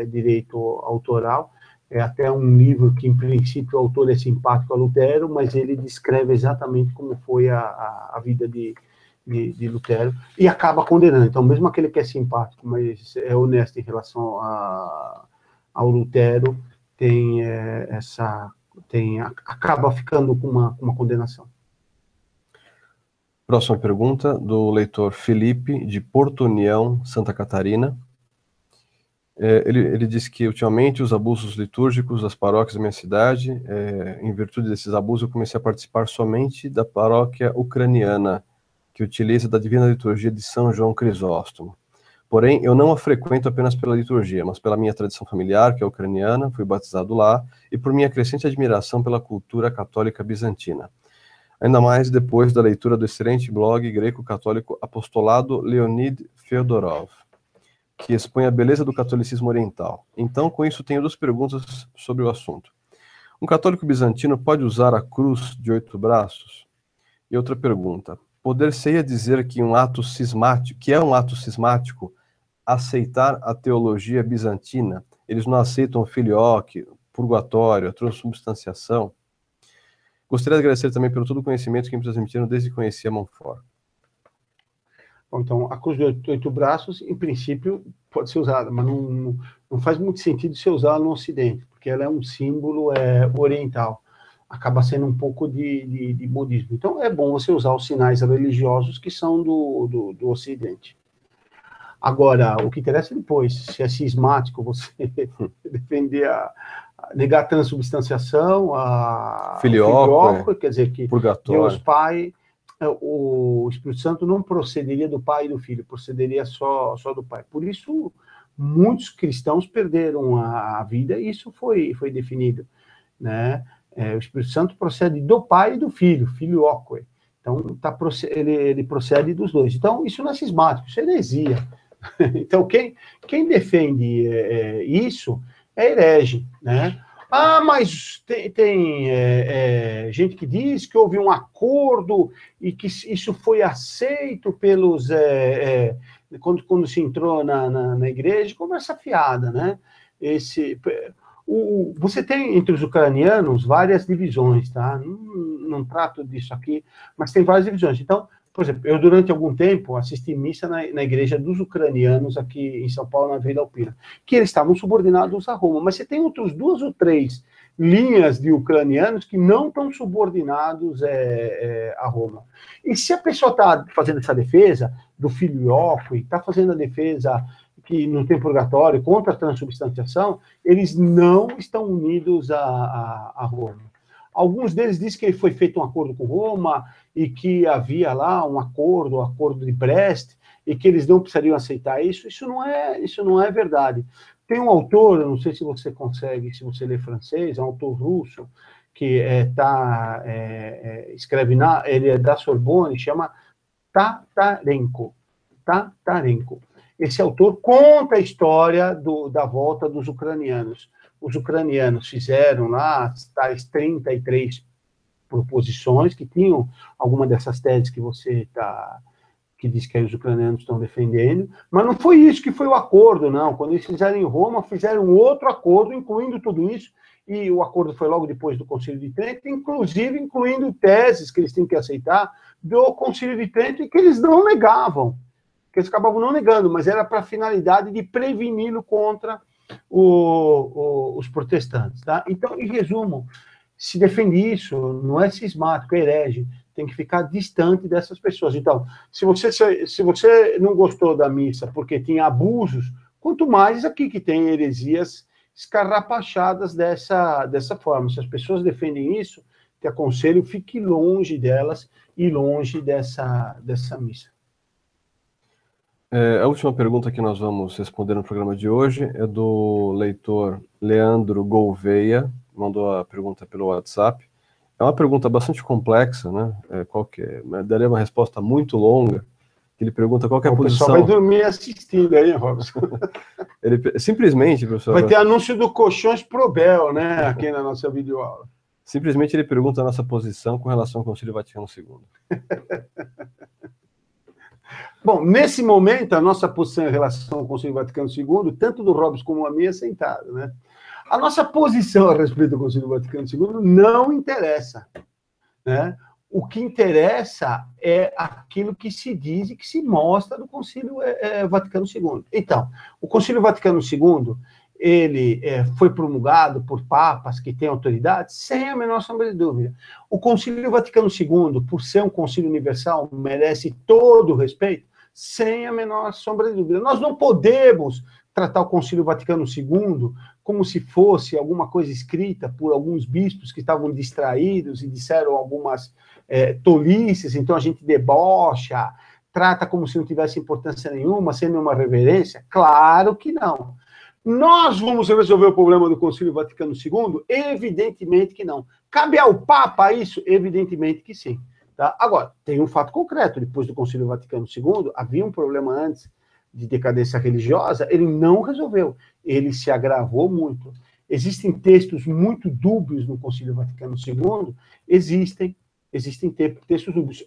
direito autoral. É até um livro que, em princípio, o autor é simpático a Lutero, mas ele descreve exatamente como foi a vida de Lutero, e acaba condenando. Então, mesmo aquele que é simpático, mas é honesto em relação ao Lutero, acaba ficando com uma condenação. Próxima pergunta, do leitor Felipe, de Porto União, Santa Catarina. Ele diz que, ultimamente, os abusos litúrgicos das paróquias da minha cidade, em virtude desses abusos, eu comecei a participar somente da paróquia ucraniana, que utiliza da Divina Liturgia de São João Crisóstomo. Porém, eu não a frequento apenas pela liturgia, mas pela minha tradição familiar, que é ucraniana, fui batizado lá, e por minha crescente admiração pela cultura católica bizantina. Ainda mais depois da leitura do excelente blog greco-católico Apostolado Leonid Feodorov, que expõe a beleza do catolicismo oriental. Então, com isso, tenho duas perguntas sobre o assunto. Um católico bizantino pode usar a cruz de 8 braços? E outra pergunta, poder-se-ia dizer que é um ato cismático aceitar a teologia bizantina? Eles não aceitam o filioque, purgatório, a transubstanciação? Gostaria de agradecer também pelo todo o conhecimento que me transmitiram desde que conheci a Montfort. Bom, então, a cruz de 8 braços, em princípio, pode ser usada, mas não faz muito sentido você usá-la no Ocidente, porque ela é um símbolo oriental. Acaba sendo um pouco de budismo. Então, é bom você usar os sinais religiosos que são do Ocidente. Agora, o que interessa é depois, se é cismático, você defender negar a transubstanciação, a Filioque, quer dizer que purgatório. Deus Pai, o Espírito Santo não procederia do Pai e do Filho, procederia só do Pai. Por isso, muitos cristãos perderam a vida e isso foi definido, né? O Espírito Santo procede do Pai e do Filho, Filioque. Então, ele procede dos dois. Então, isso não é cismático, isso é heresia. Então, quem defende isso é herege, né? Ah, mas tem gente que diz que houve um acordo e que isso foi aceito pelos... quando se entrou na igreja, conversa fiada, né? Você tem entre os ucranianos várias divisões, tá? Não trato disso aqui, mas tem várias divisões. Então, por exemplo, eu durante algum tempo assisti missa na igreja dos ucranianos aqui em São Paulo, na Vila Alpina, que eles estavam subordinados a Roma, mas você tem outros 2 ou 3 linhas de ucranianos que não estão subordinados a Roma. E se a pessoa está fazendo essa defesa do filioque, está fazendo a defesa que não tem purgatório, contra a transubstanciação, eles não estão unidos a Roma. Alguns deles dizem que foi feito um acordo com Roma e que havia lá um acordo de Brest, e que eles não precisariam aceitar isso. Isso não é verdade. Tem um autor, eu não sei se você consegue, se você lê francês, é um autor russo, que escreve, ele é da Sorbonne, chama Tatarenko. Esse autor conta a história da volta dos ucranianos. Os ucranianos fizeram lá tais 33 proposições que tinham alguma dessas teses que você que diz que os ucranianos estão defendendo, mas não foi isso que foi o acordo, não. Quando eles fizeram em Roma, fizeram outro acordo, incluindo tudo isso, e o acordo foi logo depois do Concílio de Trento, inclusive incluindo teses que eles tinham que aceitar do Concílio de Trento e que eles não negavam, que eles acabavam não negando, mas era para a finalidade de preveni-lo contra os protestantes. Tá? Então, em resumo, se defende isso, não é cismático, é herege, tem que ficar distante dessas pessoas. Então, se você não gostou da missa porque tinha abusos, quanto mais aqui que tem heresias escarrapachadas dessa forma. Se as pessoas defendem isso, te aconselho, fique longe delas e longe dessa missa. A última pergunta que nós vamos responder no programa de hoje é do leitor Leandro Gouveia, mandou a pergunta pelo WhatsApp. É uma pergunta bastante complexa, né? Daria uma resposta muito longa. Ele pergunta qual que é a posição... O pessoal vai dormir assistindo aí, Robson. Simplesmente, professor... Vai ter anúncio do Colchões Probel, né? Aqui na nossa videoaula. Simplesmente ele pergunta a nossa posição com relação ao Concílio Vaticano II. Bom, nesse momento, a nossa posição em relação ao Concílio Vaticano II, tanto do Robson como a minha, é sentada, né? A nossa posição a respeito do Concílio Vaticano II não interessa, né? O que interessa é aquilo que se diz e que se mostra do Concílio Vaticano II. Então, o Concílio Vaticano II, ele foi promulgado por papas que têm autoridade, sem a menor sombra de dúvida. O Concílio Vaticano II, por ser um concílio universal, merece todo o respeito, sem a menor sombra de dúvida. Nós não podemos tratar o Concílio Vaticano II como se fosse alguma coisa escrita por alguns bispos que estavam distraídos e disseram algumas tolices, então a gente debocha, trata como se não tivesse importância nenhuma, sem nenhuma reverência. Claro que não. Nós vamos resolver o problema do Concílio Vaticano II? Evidentemente que não. Cabe ao Papa isso? Evidentemente que sim. Tá? Agora, tem um fato concreto. Depois do Concílio Vaticano II, havia um problema antes de decadência religiosa, ele não resolveu. Ele se agravou muito. Existem textos muito dúbios no Concílio Vaticano II? Existem textos dúbios.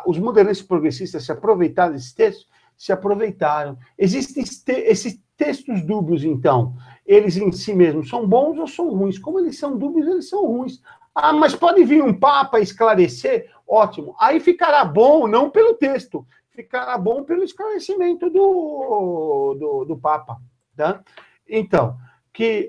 Os modernistas progressistas se aproveitaram desses textos? Se aproveitaram. Existem esses textos dúbios, então, eles em si mesmos são bons ou são ruins? Como eles são dúbios, eles são ruins. Ah, mas pode vir um Papa esclarecer? Ótimo. Aí ficará bom, não pelo texto, ficará bom pelo esclarecimento do Papa. Tá? Então, que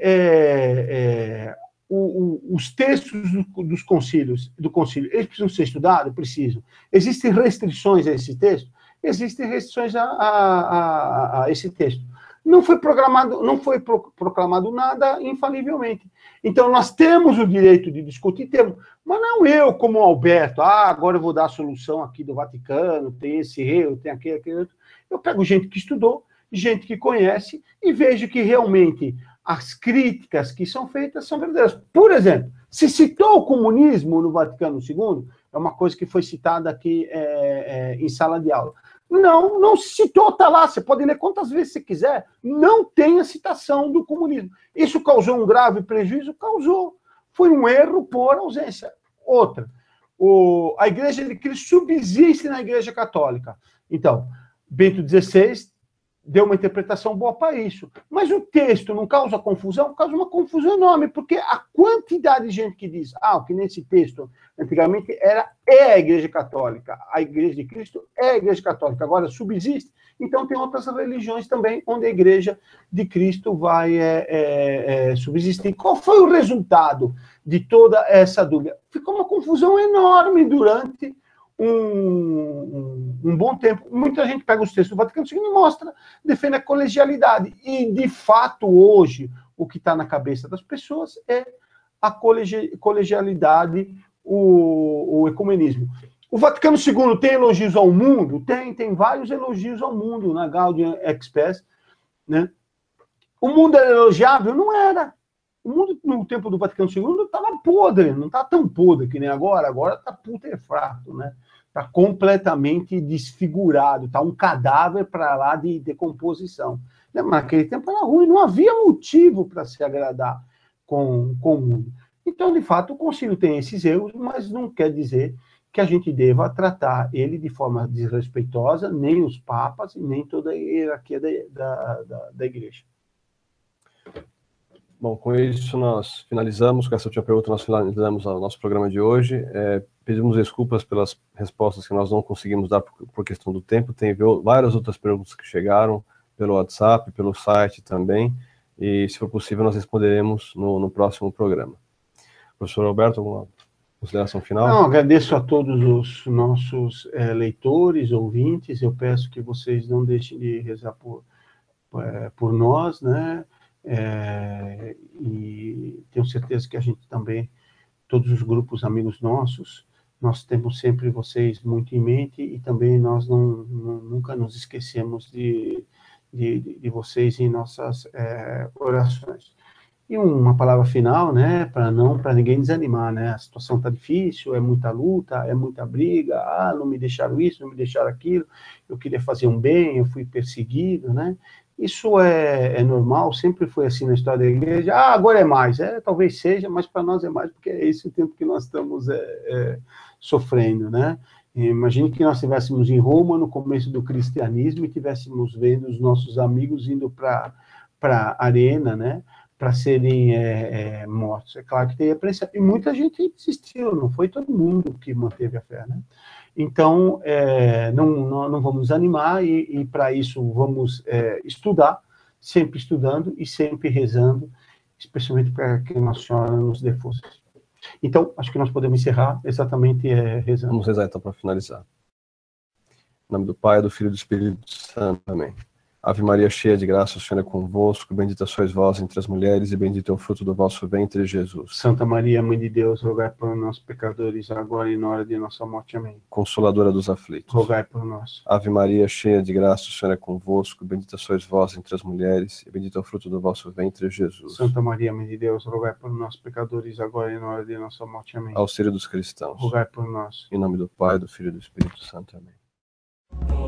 os textos dos concílios, do concílio, eles precisam ser estudados? Precisam. Existem restrições a esse texto? Existem restrições a esse texto. Não foi proclamado nada infalivelmente. Então, nós temos o direito de discutir, temos, mas não eu, como Alberto, agora eu vou dar a solução aqui do Vaticano, tem esse erro, tem aquele outro. Eu pego gente que estudou, gente que conhece, e vejo que realmente as críticas que são feitas são verdadeiras. Por exemplo, se citou o comunismo no Vaticano II, é uma coisa que foi citada aqui em sala de aula. Não se citou, está lá, você pode ler quantas vezes você quiser, não tem a citação do comunismo. Isso causou um grave prejuízo? Causou. Foi um erro por ausência. Outra, a Igreja de Cristo subsiste na Igreja Católica. Então, Bento XVI deu uma interpretação boa para isso. Mas o texto não causa confusão? Causa uma confusão enorme, porque a quantidade de gente que diz, o que nesse texto antigamente é a Igreja Católica, a Igreja de Cristo é a Igreja Católica, agora subsiste, então tem outras religiões também onde a Igreja de Cristo vai subsistir. Qual foi o resultado de toda essa dúvida? Ficou uma confusão enorme durante um bom tempo. Muita gente pega os textos do Vaticano II e mostra, defende a colegialidade. E, de fato, hoje, o que está na cabeça das pessoas é a colegialidade, o ecumenismo. O Vaticano II tem elogios ao mundo? Tem vários elogios ao mundo, na Gaudium et Spes, né? O mundo era elogiável? Não era. O mundo, no tempo do Vaticano II, estava podre, não está tão podre que nem agora está putrefacto, né? Está completamente desfigurado, está um cadáver para lá de decomposição. Mas naquele tempo era ruim, não havia motivo para se agradar com o mundo. Então, de fato, o concílio tem esses erros, mas não quer dizer que a gente deva tratar ele de forma desrespeitosa, nem os papas, nem toda a hierarquia da igreja. Bom, com isso nós finalizamos, com essa última pergunta nós finalizamos o nosso programa de hoje. Pedimos desculpas pelas respostas que nós não conseguimos dar por questão do tempo. Tem várias outras perguntas que chegaram pelo WhatsApp, pelo site também, e se for possível nós responderemos no próximo programa. Professor Alberto, alguma consideração final? Não, agradeço a todos os nossos leitores, ouvintes. Eu peço que vocês não deixem de rezar por nós, né? E tenho certeza que a gente também, todos os grupos amigos nossos, nós temos sempre vocês muito em mente, e também nós nunca nos esquecemos de vocês em nossas orações. E uma palavra final, né, para ninguém desanimar, né? A situação está difícil, é muita luta, é muita briga, não me deixaram isso, não me deixaram aquilo, eu queria fazer um bem, eu fui perseguido, né? Isso é normal, sempre foi assim na história da igreja. Agora é mais, talvez seja, mas para nós é mais, porque é esse o tempo que nós estamos sofrendo, né? Imagine que nós estivéssemos em Roma, no começo do cristianismo, e estivéssemos vendo os nossos amigos indo para a arena, né? Para serem mortos. É claro que teria pressão. E muita gente desistiu, não foi todo mundo que manteve a fé, né? Então, não vamos desanimar, e para isso vamos estudar, sempre estudando e sempre rezando, especialmente para que Nossa Senhora nos dê forças. Então, acho que nós podemos encerrar exatamente rezando. Vamos rezar então para finalizar. Em nome do Pai, do Filho e do Espírito Santo. Amém. Ave Maria, cheia de graça, o Senhor é convosco, bendita sois vós entre as mulheres, e bendito é o fruto do vosso ventre, Jesus. Santa Maria, Mãe de Deus, rogai por nós, pecadores, agora e na hora de nossa morte. Amém. Consoladora dos aflitos, rogai por nós. Ave Maria, cheia de graça, o Senhor é convosco, bendita sois vós entre as mulheres, e bendito é o fruto do vosso ventre, Jesus. Santa Maria, Mãe de Deus, rogai por nós, pecadores, agora e na hora de nossa morte. Amém. Auxílio dos cristãos, rogai por nós. em nome do Pai, do Filho e do Espírito Santo. Amém.